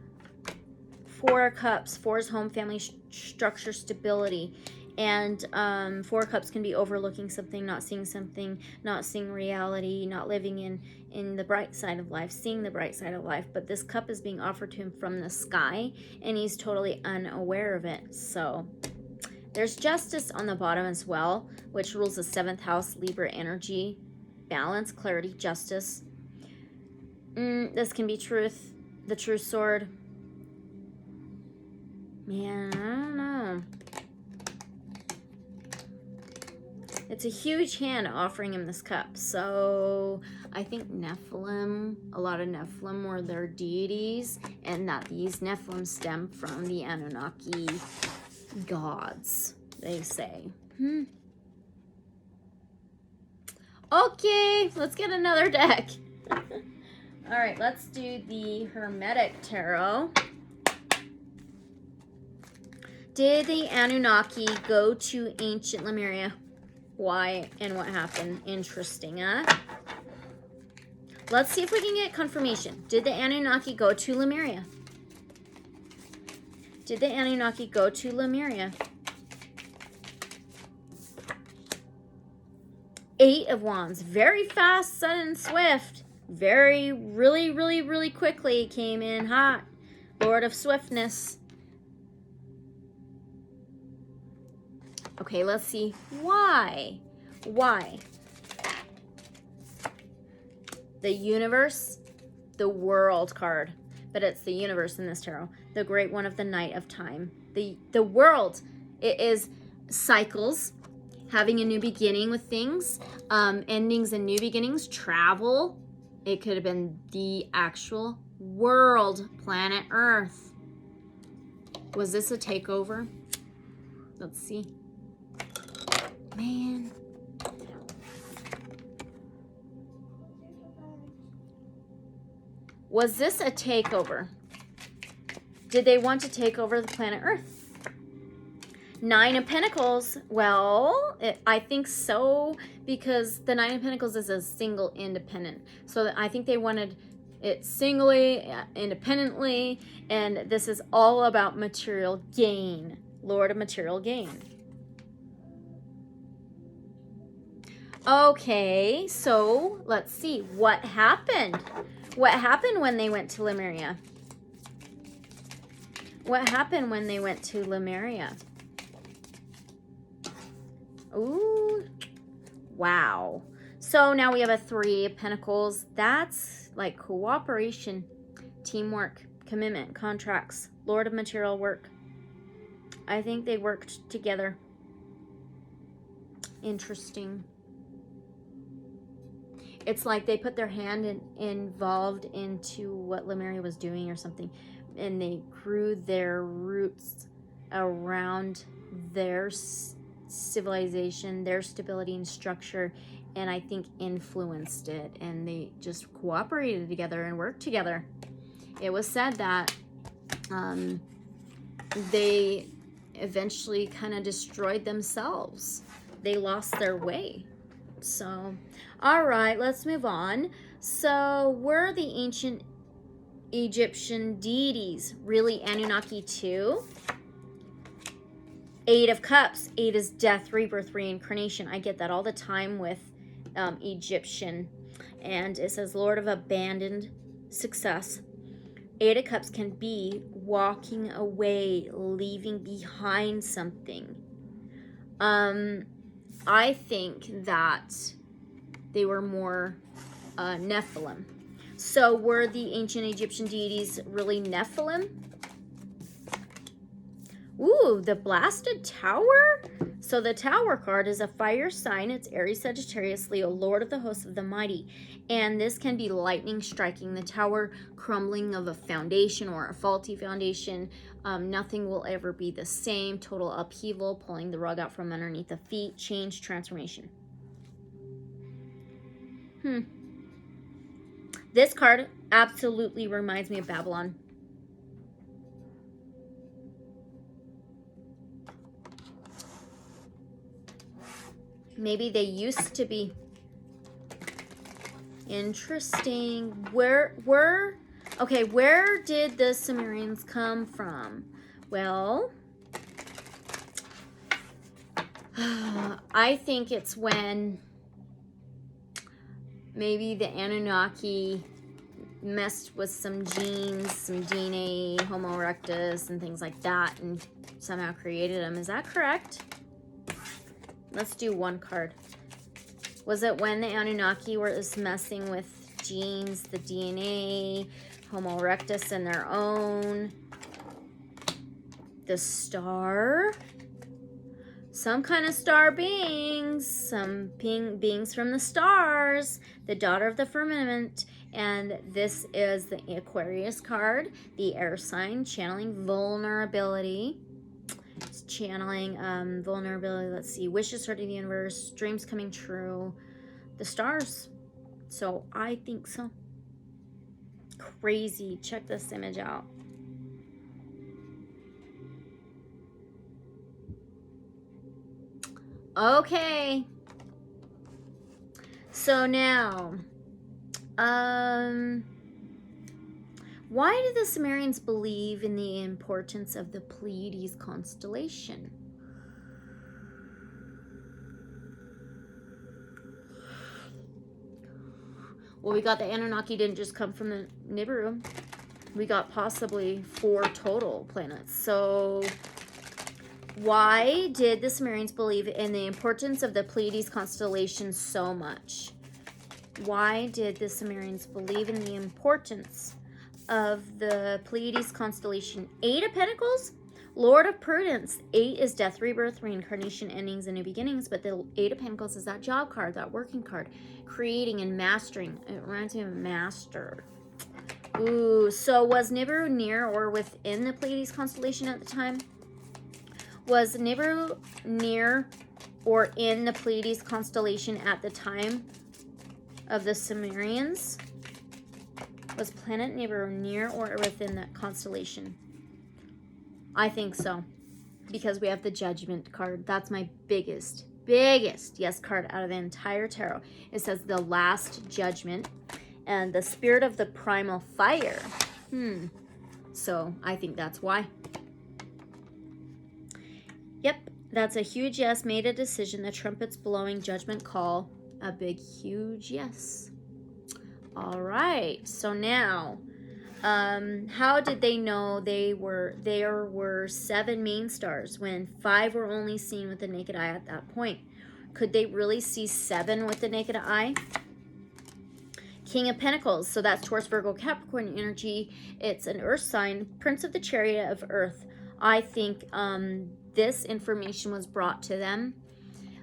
4 of Cups. 4 is home, family, structure, stability. And 4 of Cups can be overlooking something, not seeing reality, not living in the bright side of life, seeing the bright side of life. But this cup is being offered to him from the sky, and he's totally unaware of it. So there's justice on the bottom as well, which rules the 7th house, Libra energy, balance, clarity, justice. This can be truth, the true sword. Man, I don't know. It's a huge hand offering him this cup. So I think Nephilim, a lot of Nephilim were their deities, and that these Nephilim stem from the Anunnaki gods, they say. Okay, let's get another deck. All right, let's do the Hermetic Tarot. Did the Anunnaki go to ancient Lemuria? Why and what happened? Interesting, huh? Let's see if we can get confirmation. Did the Anunnaki go to Lemuria? Did the Anunnaki go to Lemuria? 8 of Wands. Very fast, sudden, swift. Really quickly came in hot. Lord of Swiftness. Okay, let's see why. Why? The universe, the world card, but it's the universe in this tarot. The great one of the night of time. The world, it is cycles, having a new beginning with things, endings and new beginnings, travel. It could have been the actual world, planet Earth. Was this a takeover? Let's see. Man. Was this a takeover? Did they want to take over the planet Earth? 9 of Pentacles. Well, I think so, because the 9 of Pentacles is a single independent. So I think they wanted it singly, independently, and this is all about material gain. Lord of material gain. Okay, so let's see what happened. What happened when they went to Lemuria? What happened when they went to Lemuria? Ooh, wow. So now we have a 3 of Pentacles. That's like cooperation, teamwork, commitment, contracts, Lord of material work. I think they worked together. Interesting. It's like they put their hand involved into what Lemuria was doing or something, and they grew their roots around their civilization, their stability and structure, and I think influenced it, and they just cooperated together and worked together. It was said that they eventually kind of destroyed themselves. They lost their way. So, all right, let's move on. So, were the ancient Egyptian deities really Anunnaki too? 8 of Cups. 8 is death, rebirth, reincarnation. I get that all the time with Egyptian. And it says Lord of abandoned success. 8 of Cups can be walking away, leaving behind something. I think that they were more Nephilim. So were the ancient Egyptian deities really Nephilim? Ooh, the blasted tower? So the tower card is a fire sign. It's Aries, Sagittarius, Leo, Lord of the hosts of the mighty. And this can be lightning striking the tower, crumbling of a foundation or a faulty foundation. Nothing will ever be the same. Total upheaval, pulling the rug out from underneath the feet, change, transformation. This card absolutely reminds me of Babylon. Maybe they used to be. Interesting. Where did the Sumerians come from? Well, I think it's when maybe the Anunnaki messed with some genes, some DNA, Homo erectus, and things like that, and somehow created them. Is that correct? Let's do one card. Was it when the Anunnaki were messing with genes, the DNA, Homo erectus, and their own? The star? Some kind of star beings, some beings from the stars, the daughter of the firmament. And this is the Aquarius card, the air sign, channeling vulnerability. It's channeling vulnerability. Let's see, wishes starting the universe, dreams coming true, the stars. So I think so. Crazy. Check this image out. Okay. So now, why do the Sumerians believe in the importance of the Pleiades constellation? Well, we got the Anunnaki didn't just come from the Nibiru. We got possibly 4 total planets. So why did the Sumerians believe in the importance of the Pleiades constellation so much? Why did the Sumerians believe in the importance of the Pleiades constellation? 8 of Pentacles, Lord of Prudence. 8 is death, rebirth, reincarnation, endings, and new beginnings. But the 8 of Pentacles is that job card, that working card, creating and mastering. It reminds me of master. Ooh, so was Nibiru near or within the Pleiades constellation at the time? Was Nibiru near or in the Pleiades constellation at the time of the Sumerians? Was planet Nibiru near or within that constellation? I think so, because we have the Judgment card. That's my biggest yes card out of the entire tarot. It says the Last Judgment and the Spirit of the Primal Fire. So I think that's why. Yep, that's a huge yes. Made a decision. The trumpet's blowing. Judgment call. A big, huge yes. All right. So now, how did they know there were 7 main stars when 5 were only seen with the naked eye at that point? Could they really see 7 with the naked eye? King of Pentacles. So that's Taurus, Virgo, Capricorn energy. It's an earth sign. Prince of the Chariot of Earth. I think this information was brought to them.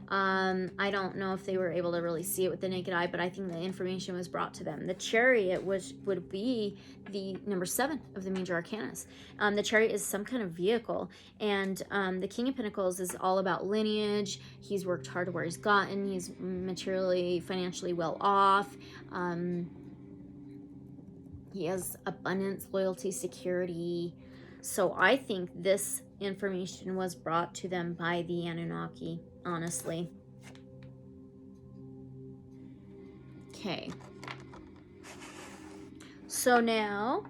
I don't know if they were able to really see it with the naked eye, but I think the information was brought to them. The Chariot would be the number 7 of the major arcanas. The Chariot is some kind of vehicle, and the King of Pentacles is all about lineage. He's worked hard to where he's gotten. He's materially, financially well off. He has abundance, loyalty, security. So I think this information was brought to them by the Anunnaki, honestly. Okay. So now,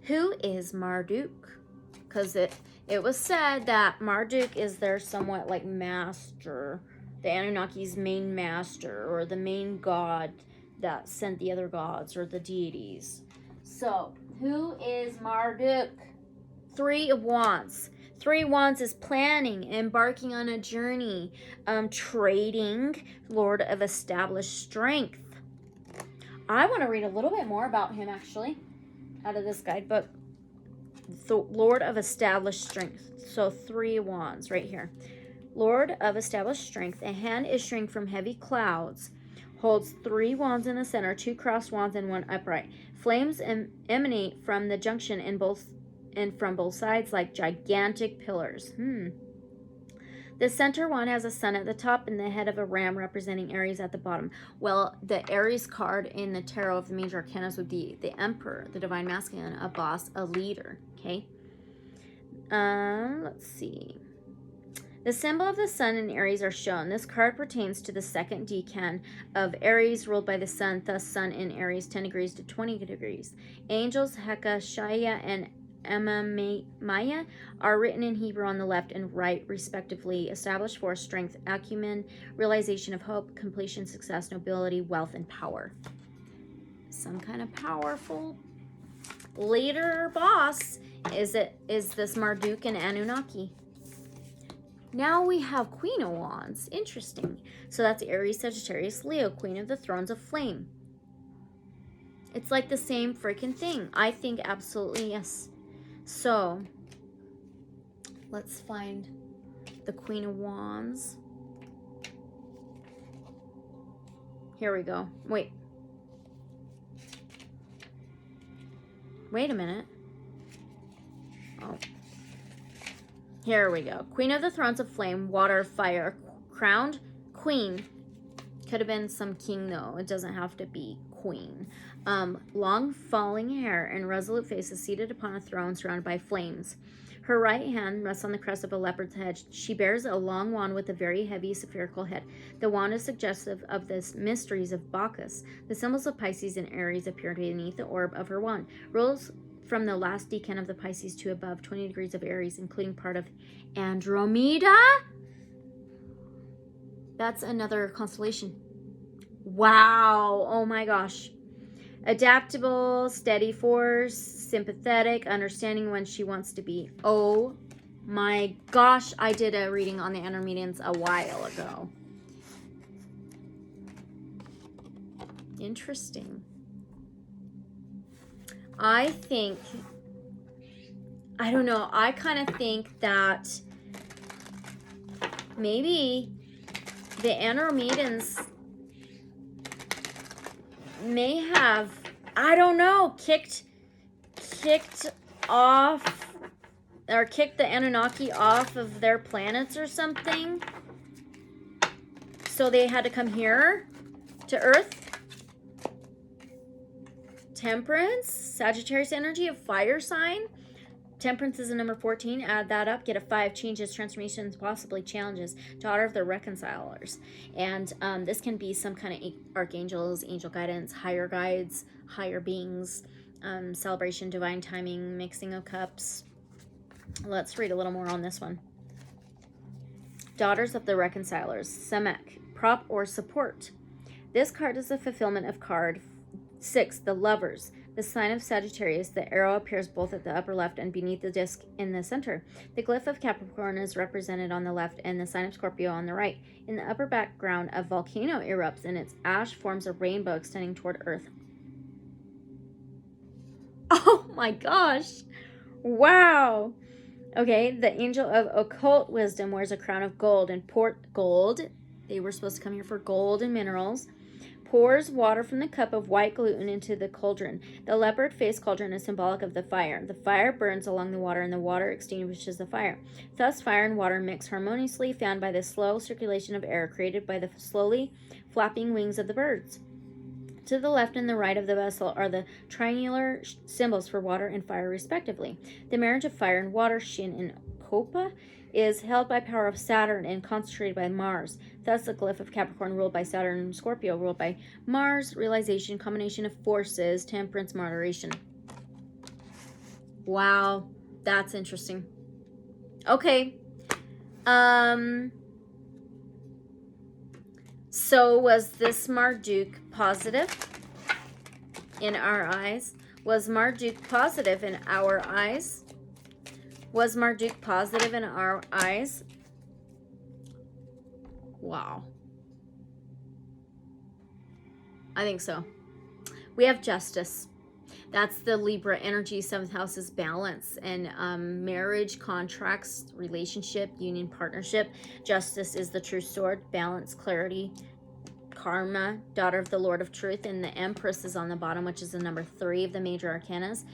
who is Marduk? Because it was said that Marduk is their somewhat like master, the Anunnaki's main master, or the main god that sent the other gods, or the deities. So, who is Marduk? 3 of Wands. 3 of Wands is planning, embarking on a journey, trading, Lord of Established Strength. I want to read a little bit more about him, actually, out of this guidebook. The Lord of Established Strength. So 3 of Wands right here. Lord of Established Strength. A hand issuing from heavy clouds. Holds 3 wands in the center, 2 crossed wands, and 1 upright. Flames emanate from the junction and from both sides like gigantic pillars. The center wand has a sun at the top and the head of a ram representing Aries at the bottom. Well, the Aries card in the tarot of the major arcanas would be the Emperor, the divine masculine, a boss, a leader. Okay. Let's see. The symbol of the sun and Aries are shown. This card pertains to the second decan of Aries, ruled by the sun, thus sun in Aries, 10 degrees to 20 degrees. Angels, Heka, Shaya, and Maya are written in Hebrew on the left and right, respectively. Established force, strength, acumen, realization of hope, completion, success, nobility, wealth, and power. Some kind of powerful leader or boss is this Marduk and Anunnaki. Now we have Queen of Wands. Interesting. So that's Aries, Sagittarius, Leo, Queen of the Thrones of Flame. It's like the same freaking thing. I think absolutely yes. So let's find the Queen of Wands. Here we go. Wait a minute. Oh. Here we go. Queen of the Thrones of Flame, Water, Fire, Crowned Queen. Could have been some king, though. It doesn't have to be queen. Long falling hair and resolute face is seated upon a throne surrounded by flames. Her right hand rests on the crest of a leopard's head. She bears a long wand with a very heavy spherical head. The wand is suggestive of the mysteries of Bacchus. The symbols of Pisces and Aries appear beneath the orb of her wand. Rules from the last decan of the Pisces to above 20 degrees of Aries, including part of Andromeda. That's another constellation. Wow. Oh my gosh. Adaptable, steady force, sympathetic, understanding when she wants to be. Oh my gosh. I did a reading on the Andromedians a while ago. Interesting. I don't know. I kind of think that maybe the Andromedans may have, I don't know, kicked off or kicked the Anunnaki off of their planets or something. So they had to come here to Earth. Temperance, Sagittarius energy, a fire sign. Temperance is a number 14. Add that up, get a 5. Changes, transformations, possibly challenges. Daughter of the reconcilers. And this can be some kind of archangels, angel guidance, higher guides, higher beings, celebration, divine timing, mixing of cups. Let's read a little more on this one. Daughters of the reconcilers. Semek, prop or support. This card is a fulfillment of card 6, the lovers. The sign of Sagittarius, the arrow appears both at the upper left and beneath the disc in the center. The glyph of Capricorn is represented on the left and the sign of Scorpio on the right. In the upper background, a volcano erupts and its ash forms a rainbow extending toward Earth. Oh my gosh! Wow! Okay, the angel of occult wisdom wears a crown of gold and gold. They were supposed to come here for gold and minerals. Pours water from the cup of white gluten into the cauldron. The leopard-faced cauldron is symbolic of the fire. The fire burns along the water, and the water extinguishes the fire. Thus, fire and water mix harmoniously, fanned by the slow circulation of air created by the slowly flapping wings of the birds. To the left and the right of the vessel are the triangular symbols for water and fire, respectively. The marriage of fire and water, Shin and Kopa, is held by power of Saturn and concentrated by Mars. Thus, the glyph of Capricorn ruled by Saturn and Scorpio ruled by Mars, realization, combination of forces, temperance, moderation. Wow, that's interesting. Okay. So was this Marduk positive in our eyes? Was Marduk positive in our eyes? Was Marduk positive in our eyes? Wow. I think so. We have justice. That's the Libra energy. 7th house is balance and marriage, contracts, relationship, union, partnership. Justice is the true sword. Balance, clarity, karma, daughter of the Lord of Truth, and the Empress is on the bottom, which is the number 3 of the major arcanas.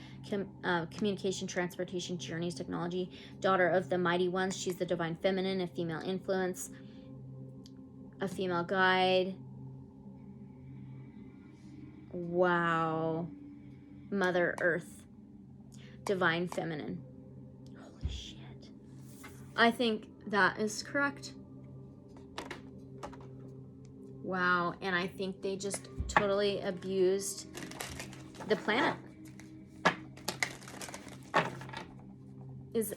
Communication, transportation, journeys, technology. Daughter of the Mighty Ones. She's the divine feminine, a female influence, a female guide. Wow. Mother Earth, divine feminine. Holy shit. I think that is correct. Wow. And I think they just totally abused the planet.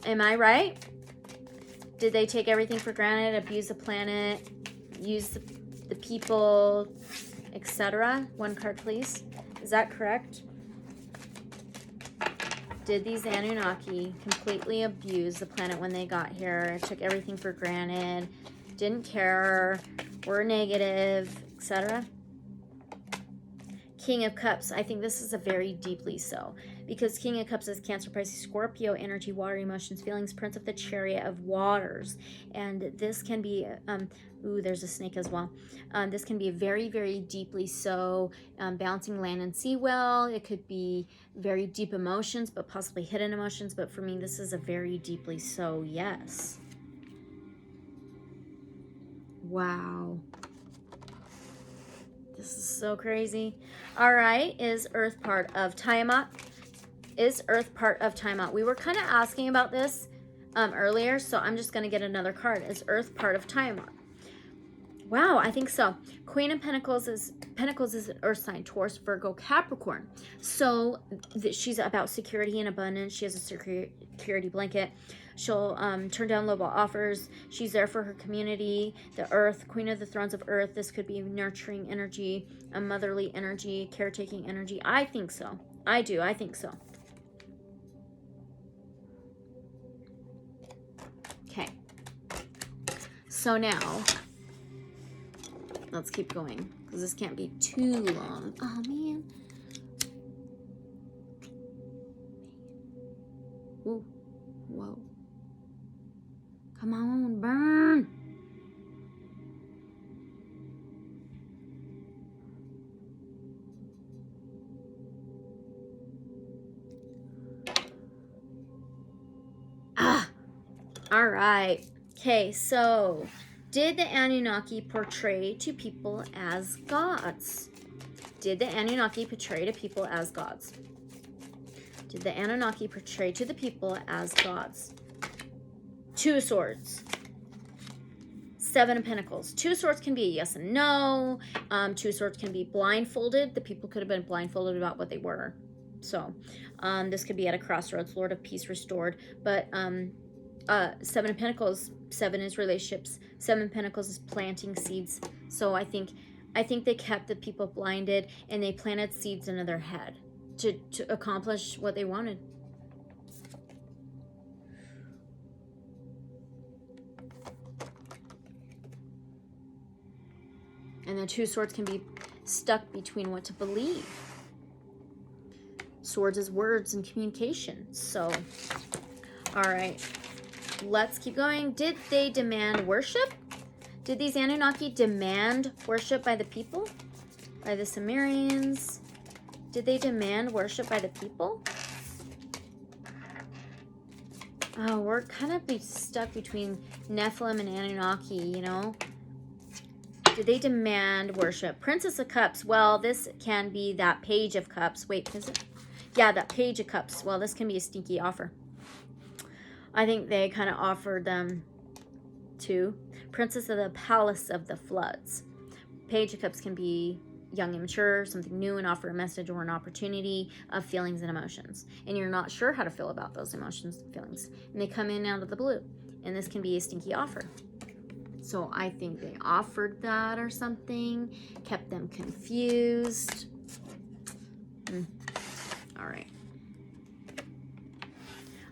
Am I right? Did they take everything for granted, abuse the planet, use the people, etc.? One card, please. Is that correct? Did these Anunnaki completely abuse the planet when they got here? Took everything for granted, didn't care, were negative, etc.? King of Cups. I think this is a very deeply so. Because King of Cups is Cancer, Pisces, Scorpio, energy, water, emotions, feelings, Prince of the Chariot of Waters. And this can be, ooh, there's a snake as well. This can be very, very deeply so, balancing land and sea well. It could be very deep emotions, but possibly hidden emotions. But for me, this is a very deeply so, yes. Wow. This is so crazy. All right, is Earth part of Tiamat? Is Earth part of Tiamat? We were kind of asking about this earlier, so I'm just going to get another card. Is Earth part of Tiamat? Wow, I think so. Queen of Pentacles is an Earth sign, Taurus, Virgo, Capricorn. So she's about security and abundance. She has a security blanket. She'll turn down lowball offers. She's there for her community. The Earth, Queen of the Thrones of Earth. This could be nurturing energy, a motherly energy, caretaking energy. I think so. I do. I think so. Okay. So now, let's keep going because this can't be too long. Oh, man. Ooh. Whoa. Come on, burn. Ah. All right. Okay, so did the Anunnaki portray to people as gods? Did the Anunnaki portray to people as gods? Did the Anunnaki portray to the people as gods? 2 swords. 7 of Pentacles. 2 swords can be a yes and no. 2 swords can be blindfolded. The people could have been blindfolded about what they were. So this could be at a crossroads. Lord of Peace restored. But 7 of Pentacles. 7 is relationships. 7 of Pentacles is planting seeds. So I think they kept the people blinded, and they planted seeds into their head to accomplish what they wanted. And the 2 swords can be stuck between what to believe. Swords is words and communication. So, all right, let's keep going. Did they demand worship? Did these Anunnaki demand worship by the people? By the Sumerians? Did they demand worship by the people? Oh, we're kind of stuck between Nephilim and Anunnaki, you know? Did they demand worship? Princess of Cups. Well, this can be that Page of Cups. Wait, is it? Yeah, that Page of Cups. Well, this can be a stinky offer. I think they kind of offered them to Princess of the Palace of the Floods. Page of Cups can be young and mature, something new, and offer a message or an opportunity of feelings and emotions. And you're not sure how to feel about those emotions and feelings. And they come in out of the blue. And this can be a stinky offer. So I think they offered that or something, kept them confused. All right.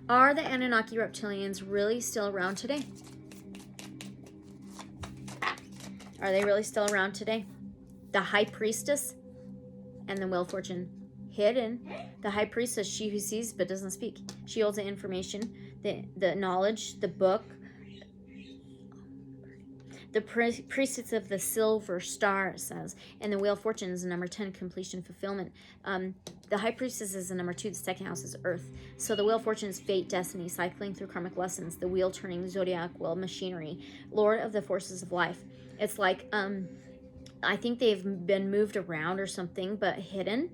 Are the Anunnaki reptilians really still around today? Are they really still around today? The High Priestess and the Wheel of Fortune. Hidden. The High Priestess, she who sees but doesn't speak. She holds the information, the knowledge, the book. The Priestess of the Silver Star, it says. And the Wheel of Fortune is the number 10, completion, fulfillment. The High Priestess is the number 2. The second house is Earth. So the Wheel of Fortune is fate, destiny, cycling through karmic lessons. The wheel turning, zodiac wheel, machinery. Lord of the forces of life. It's like, I think they've been moved around or something, but hidden.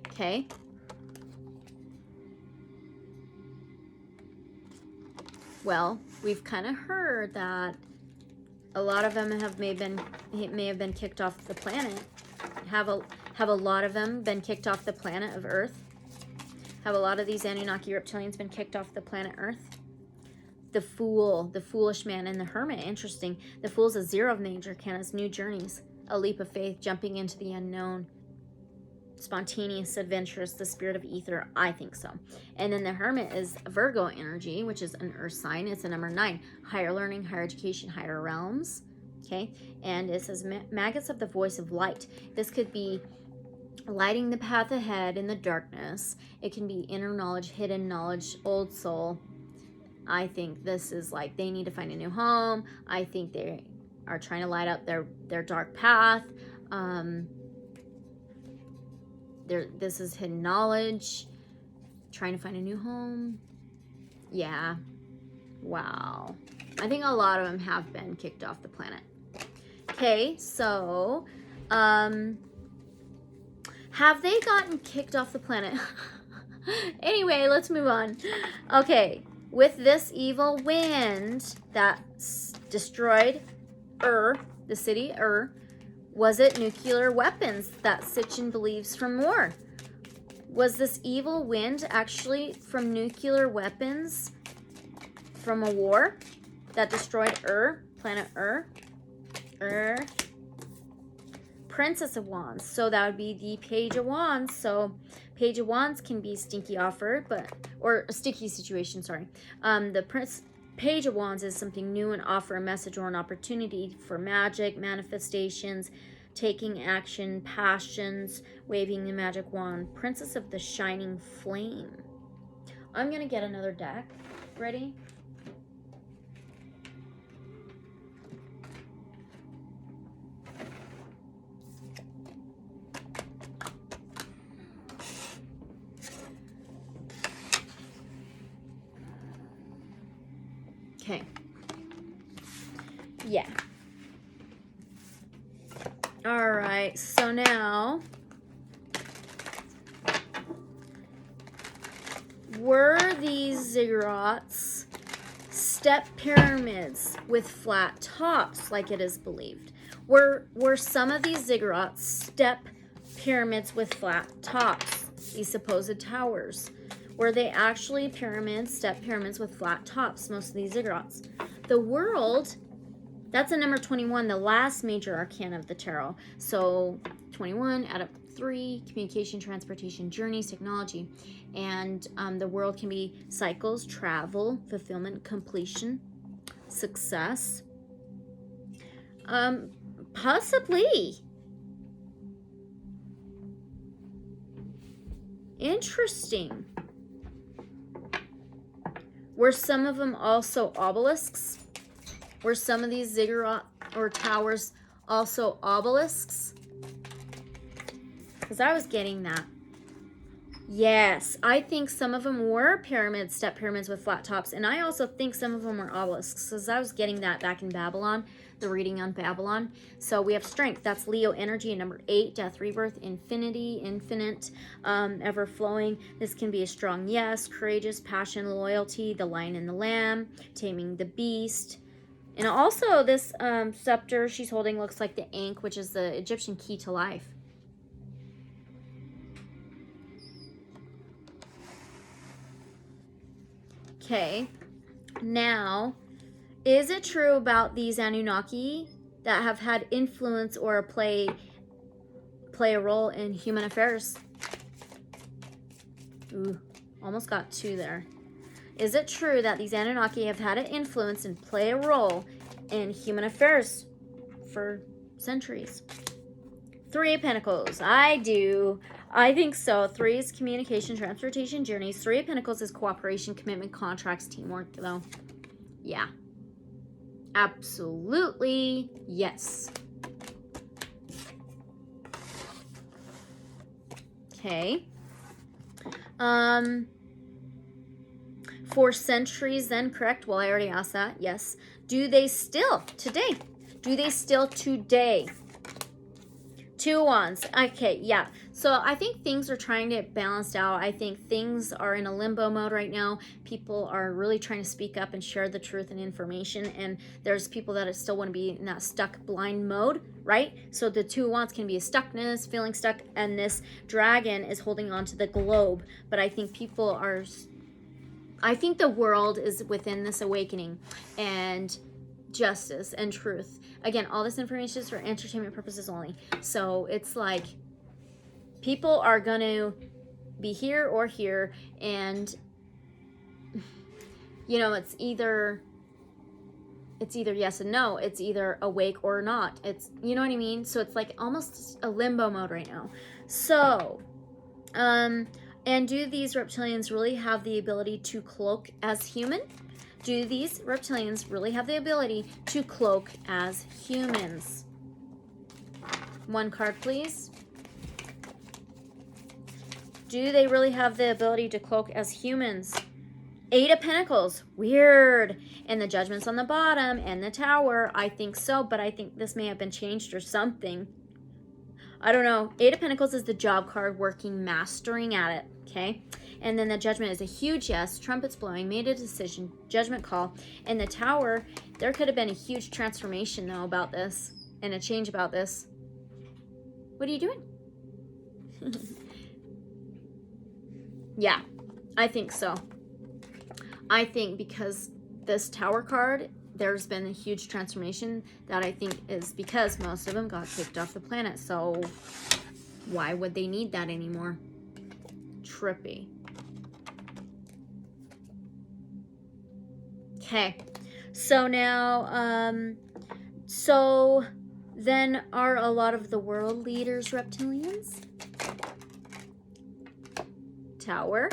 Okay. Well, we've kind of heard that a lot of them may have been kicked off the planet. Have a lot of them been kicked off the planet of Earth? Have a lot of these Anunnaki reptilians been kicked off the planet Earth? The Fool, the Foolish Man, and the Hermit. Interesting. The Fool's a 0 of major arcanas, new journeys, a leap of faith, jumping into the unknown. Spontaneous, adventurous, the spirit of ether. I think so. And then the Hermit is Virgo energy, which is an earth sign. It's a number 9. Higher learning, higher education, higher realms. Okay. And it says maggots of the voice of light. This could be lighting the path ahead in the darkness. It can be inner knowledge, hidden knowledge, old soul. I think this is like they need to find a new home. I think they are trying to light up their dark path. This is hidden knowledge, trying to find a new home. Yeah. Wow. I think a lot of them have been kicked off the planet. Okay, so have they gotten kicked off the planet? Anyway, let's move on. Okay, with this evil wind that destroyed the city was it nuclear weapons that Sitchin believes from war? Was this evil wind actually from nuclear weapons from a war that destroyed planet Princess of Wands. So that would be the Page of Wands. So Page of Wands can be stinky offer, or a sticky situation, sorry. Page of Wands is something new and offer a message or an opportunity for magic, manifestations, taking action, passions, waving the magic wand. Princess of the Shining Flame. I'm going to get another deck. Ready? Okay. Yeah. All right, so now, were these ziggurats step pyramids with flat tops, like it is believed? Were some of these ziggurats step pyramids with flat tops, these supposed towers? Were they actually pyramids, step pyramids with flat tops, most of these ziggurats? The world, that's a number 21, the last major arcana of the tarot. So 21, add up 3, communication, transportation, journeys, technology. And the world can be cycles, travel, fulfillment, completion, success. Possibly. Interesting. Were some of them also obelisks? Were some of these ziggurat or towers also obelisks? Because I was getting that. Yes, I think some of them were pyramids, step pyramids with flat tops. And I also think some of them were obelisks, because I was getting that back in Babylon, the reading on Babylon. So we have strength. That's Leo energy. And number 8, death, rebirth, infinity, infinite, ever flowing. This can be a strong yes, courageous, passion, loyalty, the lion and the lamb, taming the beast. And also this scepter she's holding looks like the Ankh, which is the Egyptian key to life. Okay, now, is it true about these Anunnaki that have had influence or play a role in human affairs? Ooh, almost got 2 there. Is it true that these Anunnaki have had an influence and play a role in human affairs for centuries? 3 of Pentacles. I do. I think so. 3 is communication, transportation, journeys. 3 of Pentacles is cooperation, commitment, contracts, teamwork, though. Yeah. Absolutely. Yes. Okay. For centuries then, correct? Well, I already asked that. Yes. Do they still today? Do they still today? 2 wands. Okay, yeah. So I think things are trying to get balanced out. I think things are in a limbo mode right now. People are really trying to speak up and share the truth and information. And there's people that still want to be in that stuck blind mode, right? So the 2 wands can be a stuckness, feeling stuck. And this dragon is holding on to the globe. But I think people are... I think the world is within this awakening. And justice and truth. Again, all this information is for entertainment purposes only. So it's like people are going to be here or here, and you know, it's either yes and no. It's either awake or not. It's, you know what I mean? So it's like almost a limbo mode right now. So, and do these reptilians really have the ability to cloak as human? Do these reptilians really have the ability to cloak as humans? 1 card, please. Do they really have the ability to cloak as humans? 8 of Pentacles. Weird. And the Judgment's on the bottom and the Tower. I think so, but I think this may have been changed or something. I don't know. 8 of Pentacles is the job card, working, mastering at it. Okay. And then the Judgment is a huge yes, trumpets blowing, made a decision, judgment call. And the Tower, there could have been a huge transformation, though, about this, and a change about this. What are you doing? Yeah, I think so. I think because this Tower card, there's been a huge transformation that I think is because most of them got kicked off the planet. So why would they need that anymore? Trippy. Okay, so now, so then are a lot of the world leaders reptilians? Tower.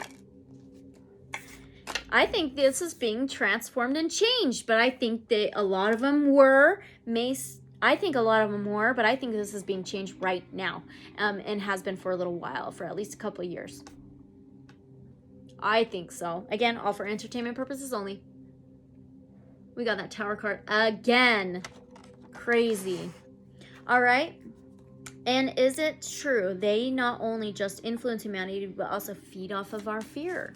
I think this is being transformed and changed, but I think that a lot of them were, I think a lot of them were, but I think this is being changed right now, and has been for a little while, for at least a couple of years. I think so. Again, all for entertainment purposes only. We got that Tower card again. Crazy. All right. And is it true they not only just influence humanity, but also feed off of our fear?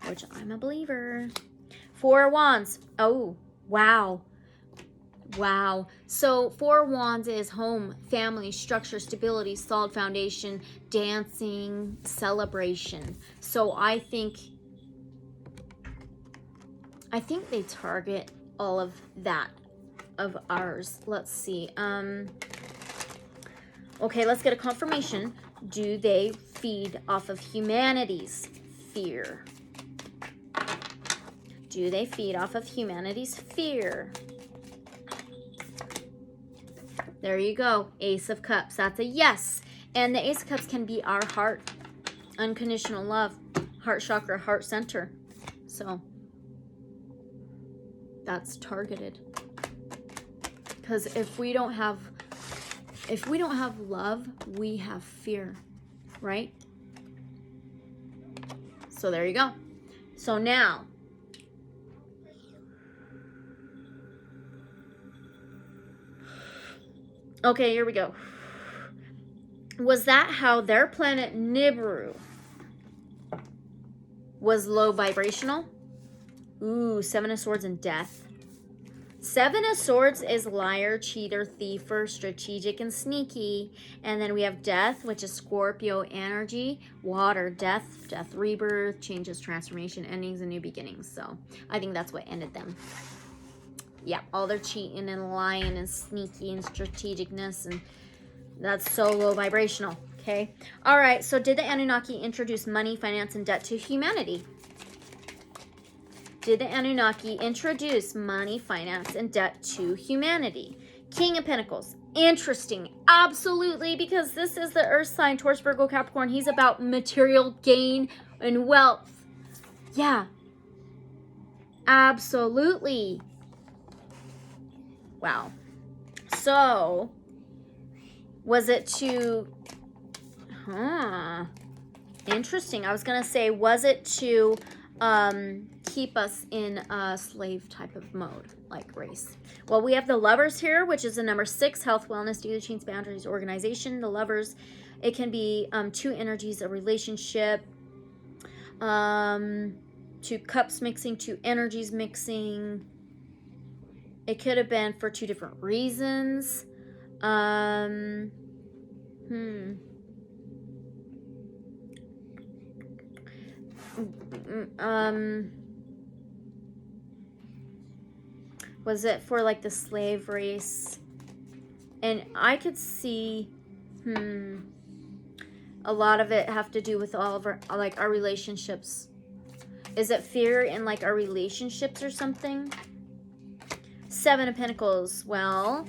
Which I'm a believer. 4 of Wands. Oh, wow. Wow. So 4 of Wands is home, family, structure, stability, solid foundation, dancing, celebration. So I think they target all of that of ours. Let's see. Okay, let's get a confirmation. Do they feed off of humanity's fear? Do they feed off of humanity's fear? There you go. Ace of Cups. That's a yes. And the Ace of Cups can be our heart. Unconditional love. Heart chakra, heart center. So that's targeted. Because if we don't have love, we have fear, right? So there you go. So now, okay, here we go. Was that how their planet Nibiru was low vibrational? Ooh, 7 of Swords and Death. 7 of Swords is liar, cheater, thiefer, strategic, and sneaky. And then we have Death, which is Scorpio energy. Water, death, rebirth, changes, transformation, endings, and new beginnings. So I think that's what ended them. Yeah, all their cheating and lying and sneaky and strategicness. And that's so low vibrational. Okay. All right. So did the Anunnaki introduce money, finance, and debt to humanity? Did the Anunnaki introduce money, finance, and debt to humanity? King of Pentacles. Interesting. Absolutely, because this is the Earth sign, Taurus, Virgo, Capricorn. He's about material gain and wealth. Yeah. Absolutely. Wow. So, was it to... Interesting. I was going to say, was it to... keep us in a slave type of mode, like race. Well, we have the Lovers here, which is the number 6, health, wellness, daily chains, boundaries, organization. The Lovers, it can be 2 energies, a relationship, 2 cups mixing, 2 energies mixing. It could have been for 2 different reasons. Was it for like the slave race? And I could see a lot of it have to do with all of our, like, our relationships. Is it fear in like our relationships or something? 7 of Pentacles. Well,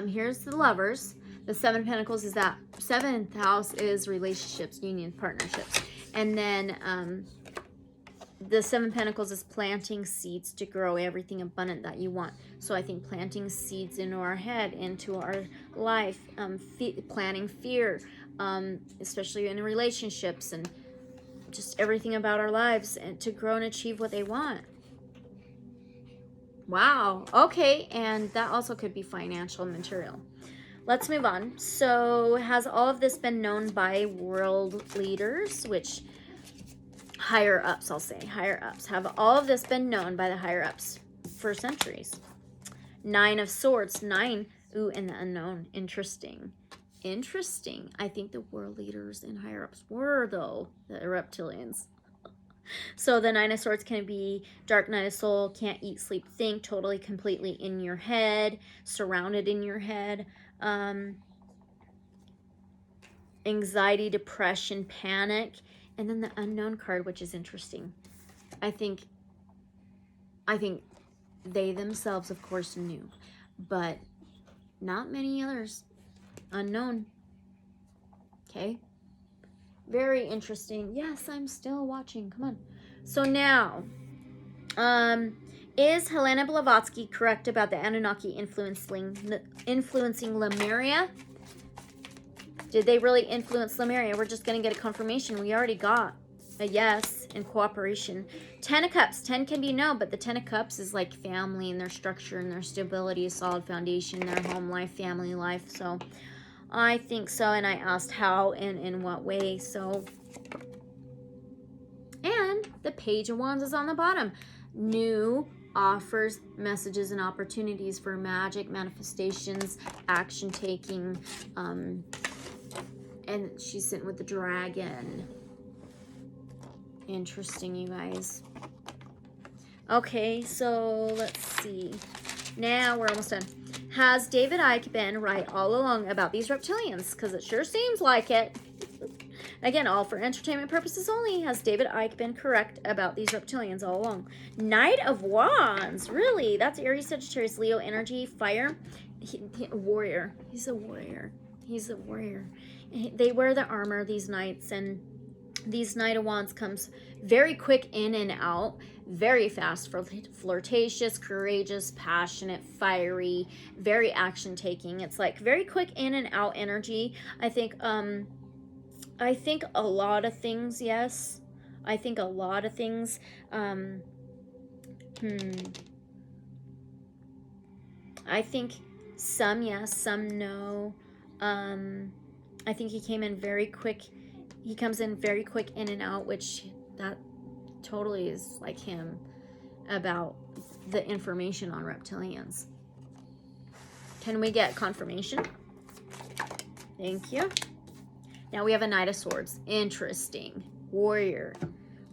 here's the Lovers. The 7 of Pentacles is that 7th house is relationships, union, partnerships. And then the 7 of Pentacles is planting seeds to grow everything abundant that you want. So I think planting seeds into our head, into our life, planting fear, especially in relationships and just everything about our lives, and to grow and achieve what they want. Wow. Okay. And that also could be financial and material. Let's move on. So has all of this been known by world leaders, which... higher ups, I'll say. Higher ups. Have all of this been known by the higher ups for centuries? 9 of Swords. 9. Ooh, and the unknown. Interesting. Interesting. I think the world leaders and higher ups were, though, the reptilians. So the 9 of Swords can be dark night of soul, can't eat, sleep, think, totally, completely in your head, surrounded in your head. Anxiety, depression, panic. And then the unknown card, which is interesting. I think they themselves, of course, knew, but not many others. Unknown. Okay. Very interesting. Yes, I'm still watching. Come on. So now, is Helena Blavatsky correct about the Anunnaki influencing Lemuria? Did they really influence Lemuria? We're just going to get a confirmation. We already got a yes in cooperation. 10 of Cups. 10 can be no, but the 10 of Cups is like family and their structure and their stability, a solid foundation, their home life, family life. So I think so, and I asked how and in what way. So, and the Page of Wands is on the bottom. New offers, messages, and opportunities for magic, manifestations, action taking, and she's sitting with the dragon. Interesting, you guys. Okay, so let's see. Now we're almost done. Has David Icke been right all along about these reptilians? Because it sure seems like it. Again, all for entertainment purposes only. Has David Icke been correct about these reptilians all along? Knight of Wands. Really? That's Aries, Sagittarius, Leo energy, fire. Warrior. He's a warrior. He's a warrior. They wear the armor, these knights, and these Knight of Wands comes very quick in and out, very fast, flirtatious, courageous, passionate, fiery, very action taking. It's like very quick in and out energy. I think a lot of things, yes. I think a lot of things. I think some yes, some no. I think he came in very quick. He comes in very quick in and out, which that totally is like him about the information on reptilians. Can we get confirmation? Thank you. Now we have a Knight of Swords. Interesting. Warrior.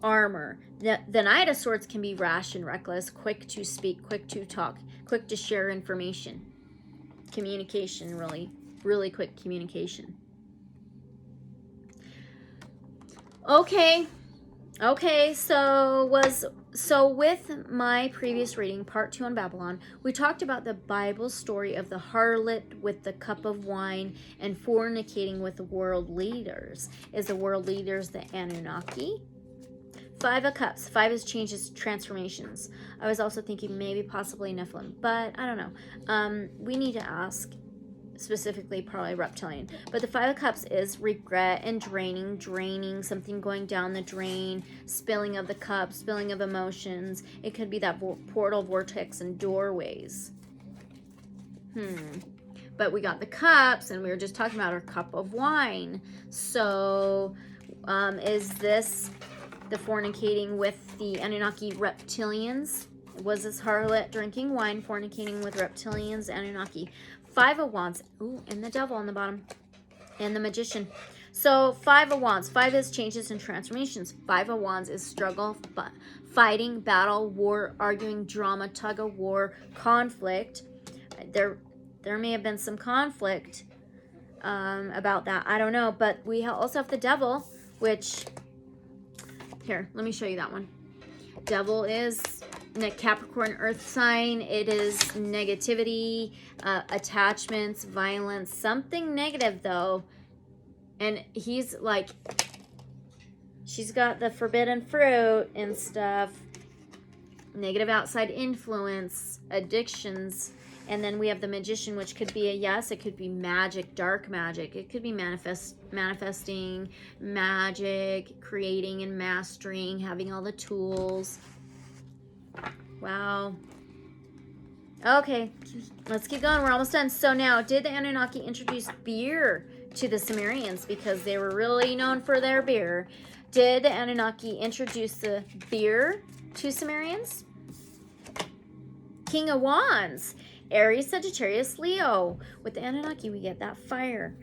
Armor. The Knight of Swords can be rash and reckless, quick to speak, quick to talk, quick to share information. Communication, really quick communication. Okay, so with my previous reading, part 2 on Babylon, we talked about the Bible story of the harlot with the cup of wine and fornicating with the world leaders. Is the world leaders the Anunnaki? 5 of Cups. 5 is changes, transformations. I was also thinking maybe possibly Nephilim, but I don't know. We need to ask specifically probably reptilian, but the 5 of Cups is regret and draining, something going down the drain, spilling of the cup, spilling of emotions. It could be that portal, vortex, and doorways. But we got the cups, and we were just talking about our cup of wine. So is this the fornicating with the Anunnaki reptilians? Was this harlot drinking wine, fornicating with reptilians, Anunnaki? 5 of Wands. Ooh, and the Devil on the bottom. And the Magician. So 5 of Wands. 5 is changes and transformations. 5 of Wands is struggle, fighting, battle, war, arguing, drama, tug of war, conflict. There may have been some conflict about that. I don't know. But we also have the Devil, which... Here, let me show you that one. Devil is... Capricorn earth sign. It is negativity, attachments, violence, something negative though. And he's like, she's got the forbidden fruit and stuff, negative outside influence, addictions. And then we have the Magician, which could be a yes, it could be magic, dark magic. It could be manifesting magic, creating and mastering, having all the tools. Wow. Okay, let's keep going. We're almost done. So now, did the Anunnaki introduce beer to the Sumerians because they were really known for their beer? Did the Anunnaki introduce the beer to Sumerians? King of Wands. Aries, Sagittarius, Leo. With the Anunnaki, we get that fire.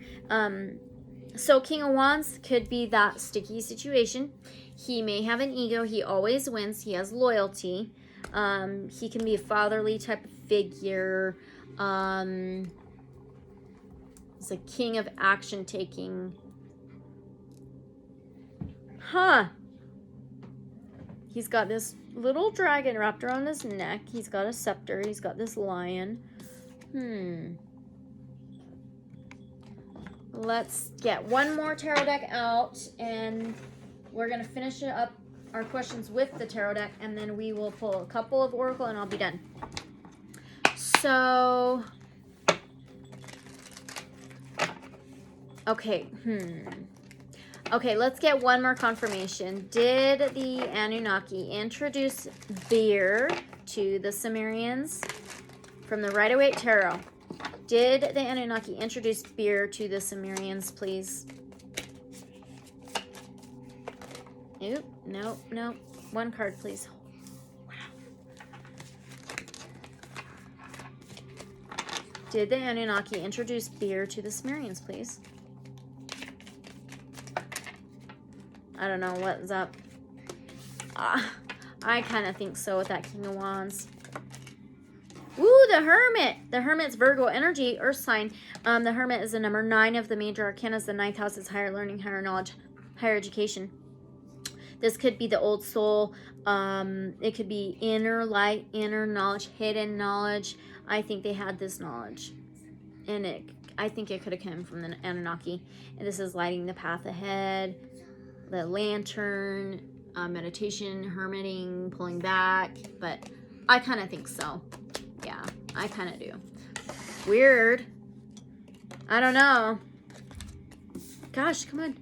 So King of Wands could be that sticky situation. He may have an ego. He always wins. He has loyalty. He can be a fatherly type of figure. He's a king of action taking. He's got this little dragon wrapped around his neck. He's got a scepter. He's got this lion. Let's get one more tarot deck out, and we're going to finish up our questions with the tarot deck, and then we will pull a couple of oracle, and I'll be done. So, okay. Okay, let's get one more confirmation. Did the Anunnaki introduce beer to the Sumerians? From the Waite Tarot. Did the Anunnaki introduce beer to the Sumerians, please? Nope, nope, nope. One card, please. Wow. Did the Anunnaki introduce beer to the Sumerians, please? I don't know what's up. I kind of think so with that King of Wands. Ooh, the Hermit. The Hermit's Virgo energy, Earth sign. The Hermit is the number 9 of the major arcanas. The 9th house is higher learning, higher knowledge, higher education. This could be the old soul. It could be inner light, inner knowledge, hidden knowledge. I think they had this knowledge. And I think it could have come from the Anunnaki. And this is lighting the path ahead. The lantern, meditation, hermiting, pulling back. But I kind of think so. Yeah, I kind of do. Weird. I don't know. Gosh, come on.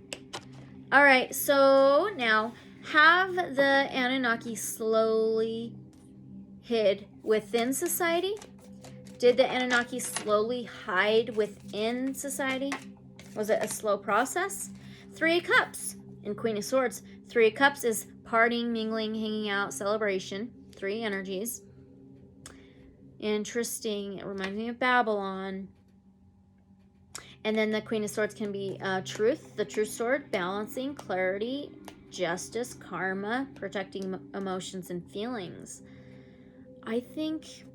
All right, so now have the Anunnaki slowly hid within society? Did the Anunnaki slowly hide within society? Was it a slow process? 3 of Cups and Queen of Swords. 3 of Cups is partying, mingling, hanging out, celebration. 3 energies. Interesting. It reminds me of Babylon. And then the Queen of Swords can be truth, the true sword, balancing, clarity, justice, karma, protecting emotions and feelings. I think,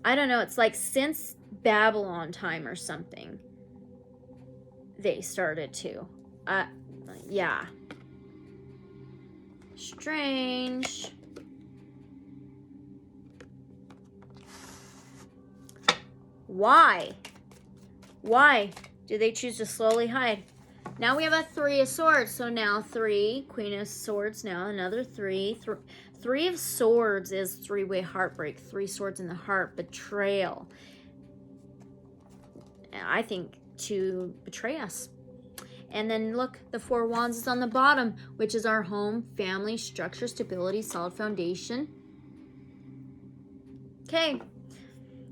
I don't know, it's like since Babylon time or something, they started to. Yeah. Strange. Why? Why do they choose to slowly hide? Now we have a 3 of Swords. So now 3, Queen of Swords now, another 3. 3 of Swords is 3-way heartbreak. 3 swords in the heart, betrayal. I think to betray us. And then look, the 4 of Wands is on the bottom, which is our home, family, structure, stability, solid foundation. Okay.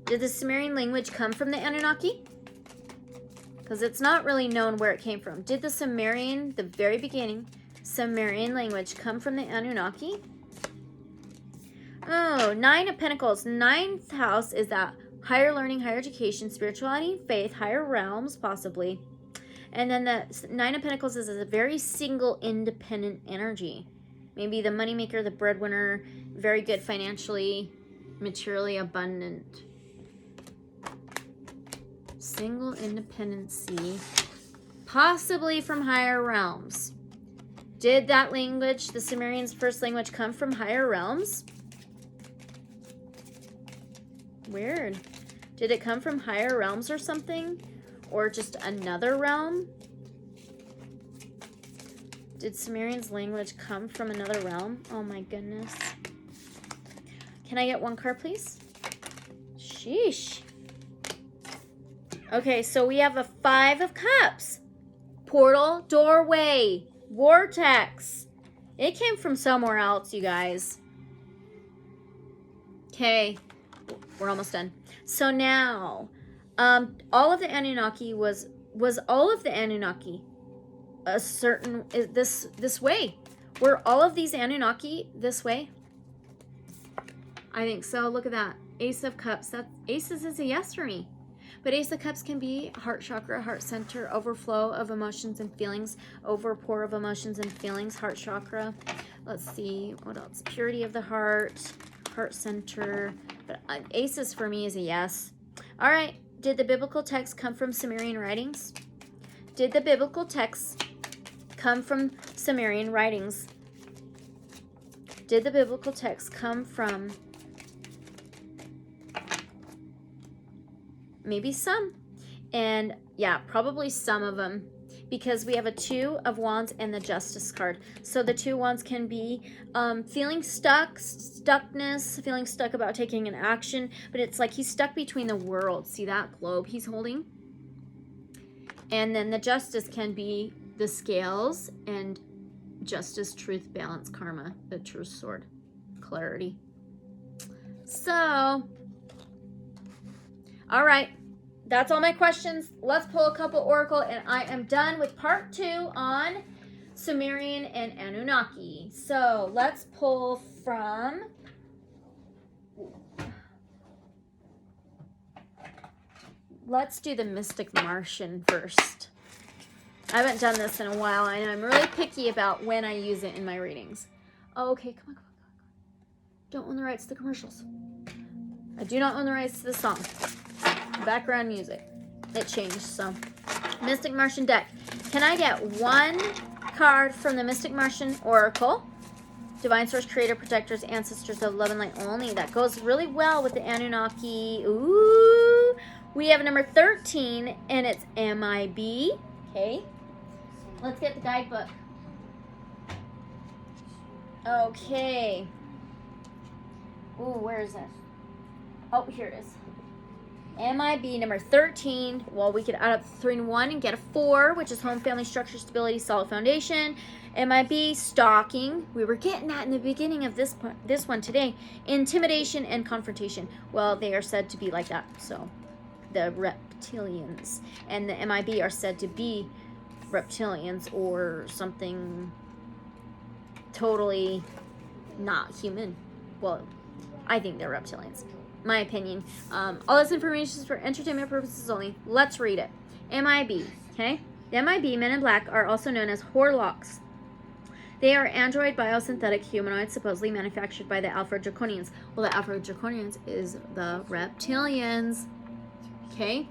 Did the Sumerian language come from the Anunnaki? Because it's not really known where it came from. Did the Sumerian, the very beginning, Sumerian language come from the Anunnaki? Oh, 9 of Pentacles. 9th house is that higher learning, higher education, spirituality, faith, higher realms, possibly. And then the 9 of Pentacles is a very single, independent energy. Maybe the moneymaker, the breadwinner, very good financially, materially abundant. Single independency, possibly from higher realms. Did that language, the Sumerians' first language, come from higher realms? Weird. Did it come from higher realms or something? Or just another realm? Did Sumerians' language come from another realm? Oh my goodness. Can I get 1 card, please? Sheesh. Okay, so we have a 5 of Cups. Portal, doorway, vortex. It came from somewhere else, you guys. Okay, we're almost done. So now, all of the Anunnaki was all of the Anunnaki a certain, this way? Were all of these Anunnaki this way? I think so. Look at that. Ace of Cups. That Aces is a yes for me. But Ace of Cups can be heart chakra, heart center, overflow of emotions and feelings, overpour of emotions and feelings, heart chakra. Let's see, what else? Purity of the heart, heart center. But Aces for me is a yes. All right, did the biblical text come from Sumerian writings? Did the biblical text come from Sumerian writings? Did the biblical text come from... Maybe some. And yeah, probably some of them, because we have a 2 of Wands and the Justice card. So the 2 Wands can be feeling stuck, stuckness, feeling stuck about taking an action, but it's like he's stuck between the worlds. See that globe he's holding? And then the Justice can be the scales and justice, truth, balance, karma, the true sword, clarity. So... all right, That's all my questions. Let's pull a couple oracle, and I am done with part 2 on Sumerian and Anunnaki. So let's pull from... Let's do the Mystic Martian first. I haven't done this in a while, and I'm really picky about when I use it in my readings. Oh, okay, come on. Don't own the rights to the commercials. I do not own the rights to the song. Background music. It changed, so. Mystic Martian deck. Can I get one card from the Mystic Martian Oracle? Divine Source, Creator, Protectors, Ancestors of Love and Light only. That goes really well with the Anunnaki. Ooh. We have number 13, and it's MIB. Okay. Let's get the guidebook. Okay. Ooh, where is it? Oh, here it is. MIB number 13. Well, we could add up 3 and 1 and get a 4, which is home, family, structure, stability, solid foundation. MIB, stalking. We were getting that in the beginning of this one today. Intimidation and confrontation. Well, they are said to be like that. So, the reptilians and the MIB are said to be reptilians or something totally not human. Well, I think they're reptilians. My opinion. All this information is for entertainment purposes only. Let's read it. MIB. Okay? The MIB, men in black, are also known as Horlocks. They are android biosynthetic humanoids supposedly manufactured by the Alpha Draconians. Well, the Alpha Draconians is the reptilians. Okay?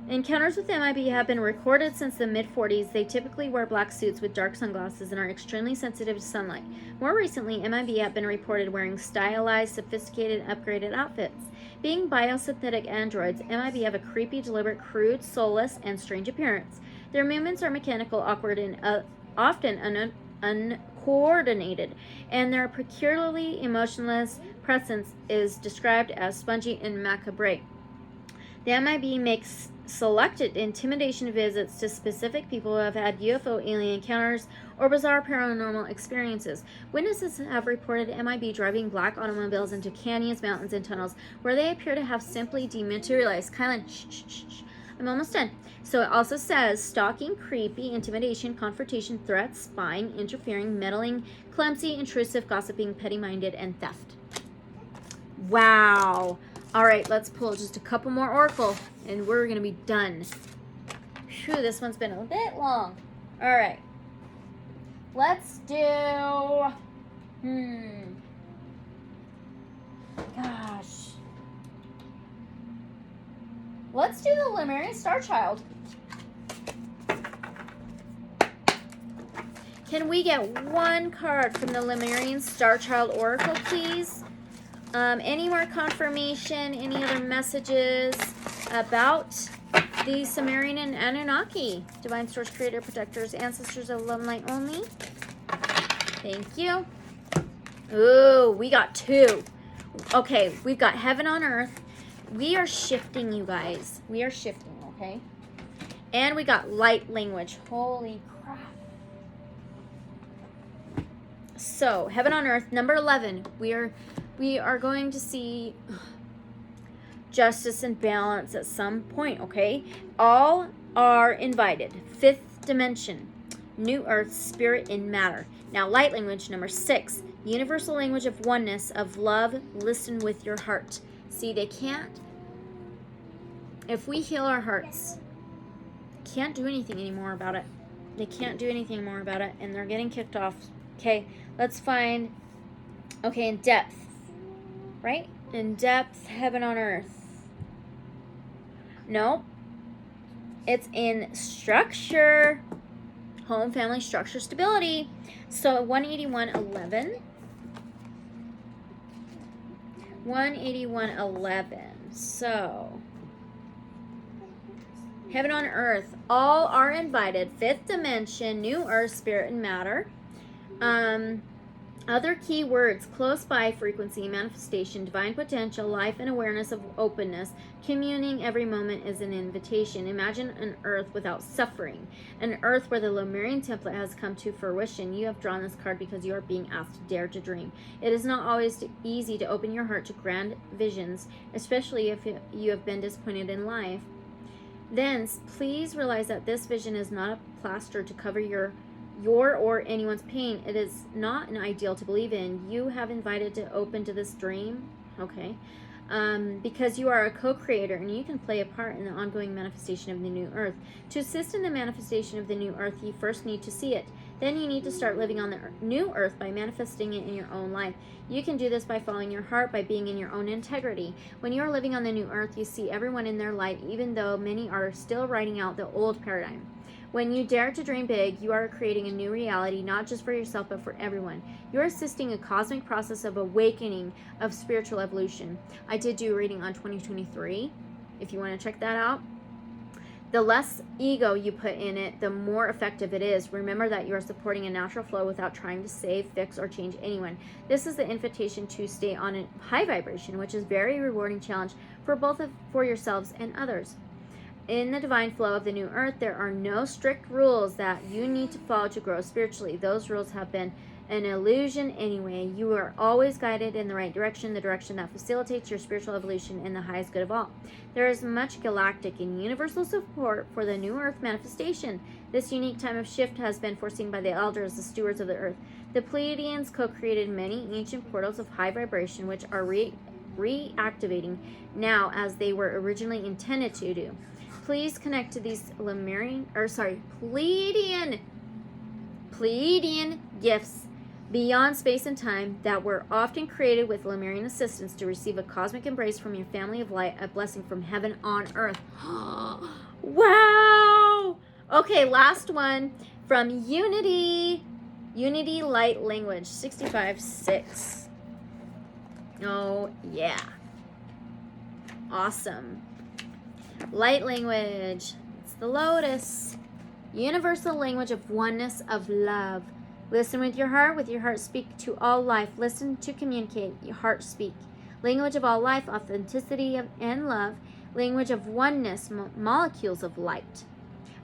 Encounters with MIB have been recorded since the mid-40s. They typically wear black suits with dark sunglasses and are extremely sensitive to sunlight. More recently, MIB have been reported wearing stylized, sophisticated, upgraded outfits. Being biosynthetic androids, MIB have a creepy, deliberate, crude, soulless, and strange appearance. Their movements are mechanical, awkward, and often uncoordinated, and their peculiarly emotionless presence is described as spongy and macabre. The MIB makes selected intimidation visits to specific people who have had UFO alien encounters or bizarre paranormal experiences. Witnesses have reported MIB driving black automobiles into canyons, mountains, and tunnels where they appear to have simply dematerialized. Kylan, shh. I'm almost done. So it also says stalking, creepy, intimidation, confrontation, threats, spying, interfering, meddling, clumsy, intrusive, gossiping, petty-minded, and theft. Wow. All right, let's pull just a couple more oracle, and we're going to be done. Phew, this one's been a bit long. All right. Let's do... Gosh. Let's do the Lemurian Starchild. Can we get one card from the Lemurian Starchild Oracle, please? Any more confirmation, any other messages about the Sumerian and Anunnaki? Divine Source, Creator, Protectors, Ancestors of Love and Light only. Thank you. Ooh, we got 2. Okay, we've got Heaven on Earth. We are shifting, you guys. We are shifting, okay? And we got Light Language. Holy crap. So, Heaven on Earth, number 11. We are going to see justice and balance at some point, okay? All are invited. 5th dimension, New Earth, Spirit, and Matter. Now, Light Language, number 6. Universal language of oneness, of love. Listen with your heart. See, they can't. If we heal our hearts, can't do anything anymore about it. They can't do anything more about it, and they're getting kicked off. Okay, let's find, okay, in depth. Right? In depth, Heaven on Earth. No. It's in structure. Home, family, structure, stability. So 181.11. 181.11. So Heaven on Earth. All are invited. 5th dimension, New Earth, Spirit, and Matter. Other key words: close by, frequency, manifestation, divine potential, life and awareness of openness. Communing every moment is an invitation. Imagine an earth without suffering, an earth where the Lemurian template has come to fruition. You have drawn this card because you are being asked to dare to dream. It is not always easy to open your heart to grand visions, especially if you have been disappointed in life. Then please realize that this vision is not a plaster to cover your or anyone's pain. It is not an ideal to believe in. You have invited to open to this dream, okay, because you are a co-creator and you can play a part in the ongoing manifestation of the new earth. To assist in the manifestation of the new earth, you first need to see it. Then you need to start living on the new earth by manifesting it in your own life. You can do this by following your heart, by being in your own integrity. When you are living on the new earth, you see everyone in their light, even though many are still writing out the old paradigm. When you dare to dream big, you are creating a new reality, not just for yourself, but for everyone. You're assisting a cosmic process of awakening, of spiritual evolution. I did do a reading on 2023, if you want to check that out. The less ego you put in it, the more effective it is. Remember that you are supporting a natural flow without trying to save, fix, or change anyone. This is the invitation to stay on a high vibration, which is a very rewarding challenge for yourselves and others. In the divine flow of the new earth, there are no strict rules that you need to follow to grow spiritually. Those rules have been an illusion anyway. You are always guided in the right direction, the direction that facilitates your spiritual evolution in the highest good of all. There is much galactic and universal support for the new earth manifestation. This unique time of shift has been foreseen by the elders, the stewards of the earth. The Pleiadians co-created many ancient portals of high vibration, which are reactivating now as they were originally intended to do. Please connect to these Pleiadian gifts beyond space and time that were often created with Lemurian assistance to receive a cosmic embrace from your family of light, a blessing from heaven on earth. Wow! Okay, last one from Unity Light Language, 65-6. Oh, yeah. Awesome. Light language. It's the lotus. Universal language of oneness, of love. Listen with your heart speak to all life. Listen to communicate, your heart speak. Language of all life, authenticity and love. Language of oneness, molecules of light.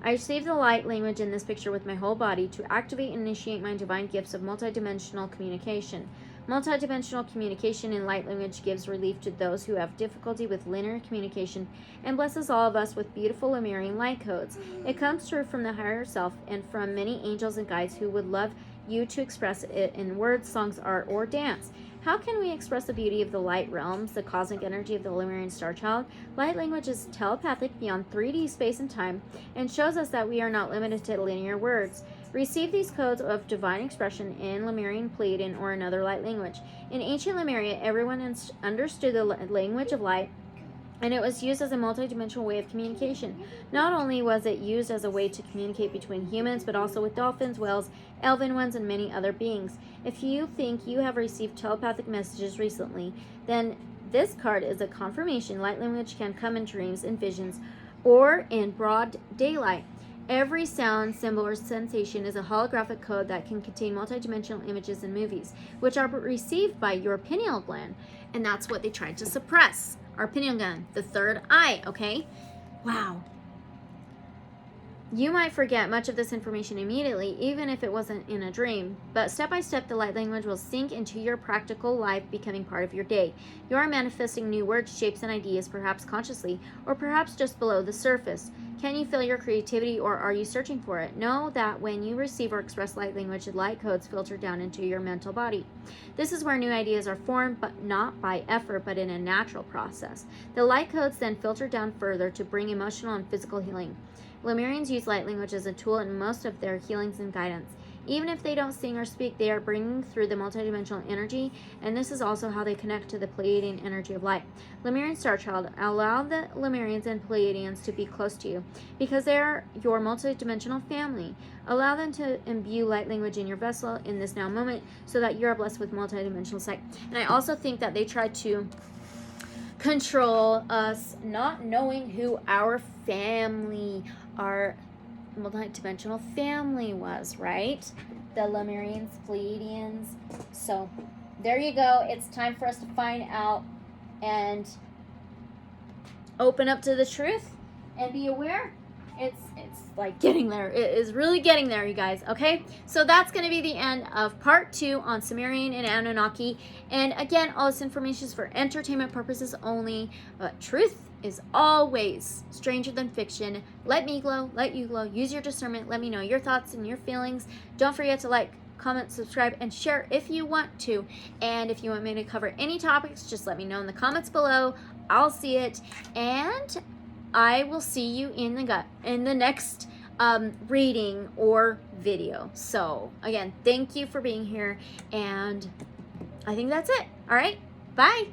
I received the light language in this picture with my whole body to activate and initiate my divine gifts of multidimensional communication. Multidimensional communication in light language gives relief to those who have difficulty with linear communication and blesses all of us with beautiful Lemurian light codes. It comes through from the higher self and from many angels and guides who would love you to express it in words, songs, art, or dance. How can we express the beauty of the light realms, the cosmic energy of the Lemurian Starchild? Light language is telepathic beyond 3D space and time and shows us that we are not limited to linear words. Receive these codes of divine expression in Lemurian, Pleiadian, or another light language. In ancient Lemuria, everyone understood the language of light, and it was used as a multidimensional way of communication. Not only was it used as a way to communicate between humans, but also with dolphins, whales, elven ones, and many other beings. If you think you have received telepathic messages recently, then this card is a confirmation. Light language can come in dreams, in visions, or in broad daylight. Every sound, symbol, or sensation is a holographic code that can contain multidimensional images and movies, which are received by your pineal gland. And that's what they tried to suppress. Our pineal gland, the third eye, okay? Wow. You might forget much of this information immediately, even if it wasn't in a dream, but step by step, the light language will sink into your practical life, becoming part of your day. You are manifesting new words, shapes, and ideas, perhaps consciously, or perhaps just below the surface. Can you feel your creativity, or are you searching for it? Know that when you receive or express light language, the light codes filter down into your mental body. This is where new ideas are formed, but not by effort, but in a natural process. The light codes then filter down further to bring emotional and physical healing. Lemurians use light language as a tool in most of their healings and guidance. Even if they don't sing or speak, they are bringing through the multidimensional energy, and this is also how they connect to the Pleiadian energy of light. Lemurian Starchild, allow the Lemurians and Pleiadians to be close to you, because they are your multidimensional family. Allow them to imbue light language in your vessel in this now moment, so that you are blessed with multidimensional sight. And I also think that they try to control us, not knowing who our family, our multidimensional family was, right? the Lemurians, Pleiadians. So there you go. It's time for us to find out and open up to the truth and be aware. It's like getting there. It is really getting there, you guys. Okay, so that's going to be the end of part 2 on Sumerian and Anunnaki. And again, all this information is for entertainment purposes only, but truth is always stranger than fiction. Let me glow, let you glow. Use your discernment. Let me know your thoughts and your feelings. Don't forget to like, comment, subscribe, and share if you want to. And if you want me to cover any topics, just let me know in the comments below. I'll see it, and I will see you in the next reading or video. So again, thank you for being here, and I think that's it. All right, bye.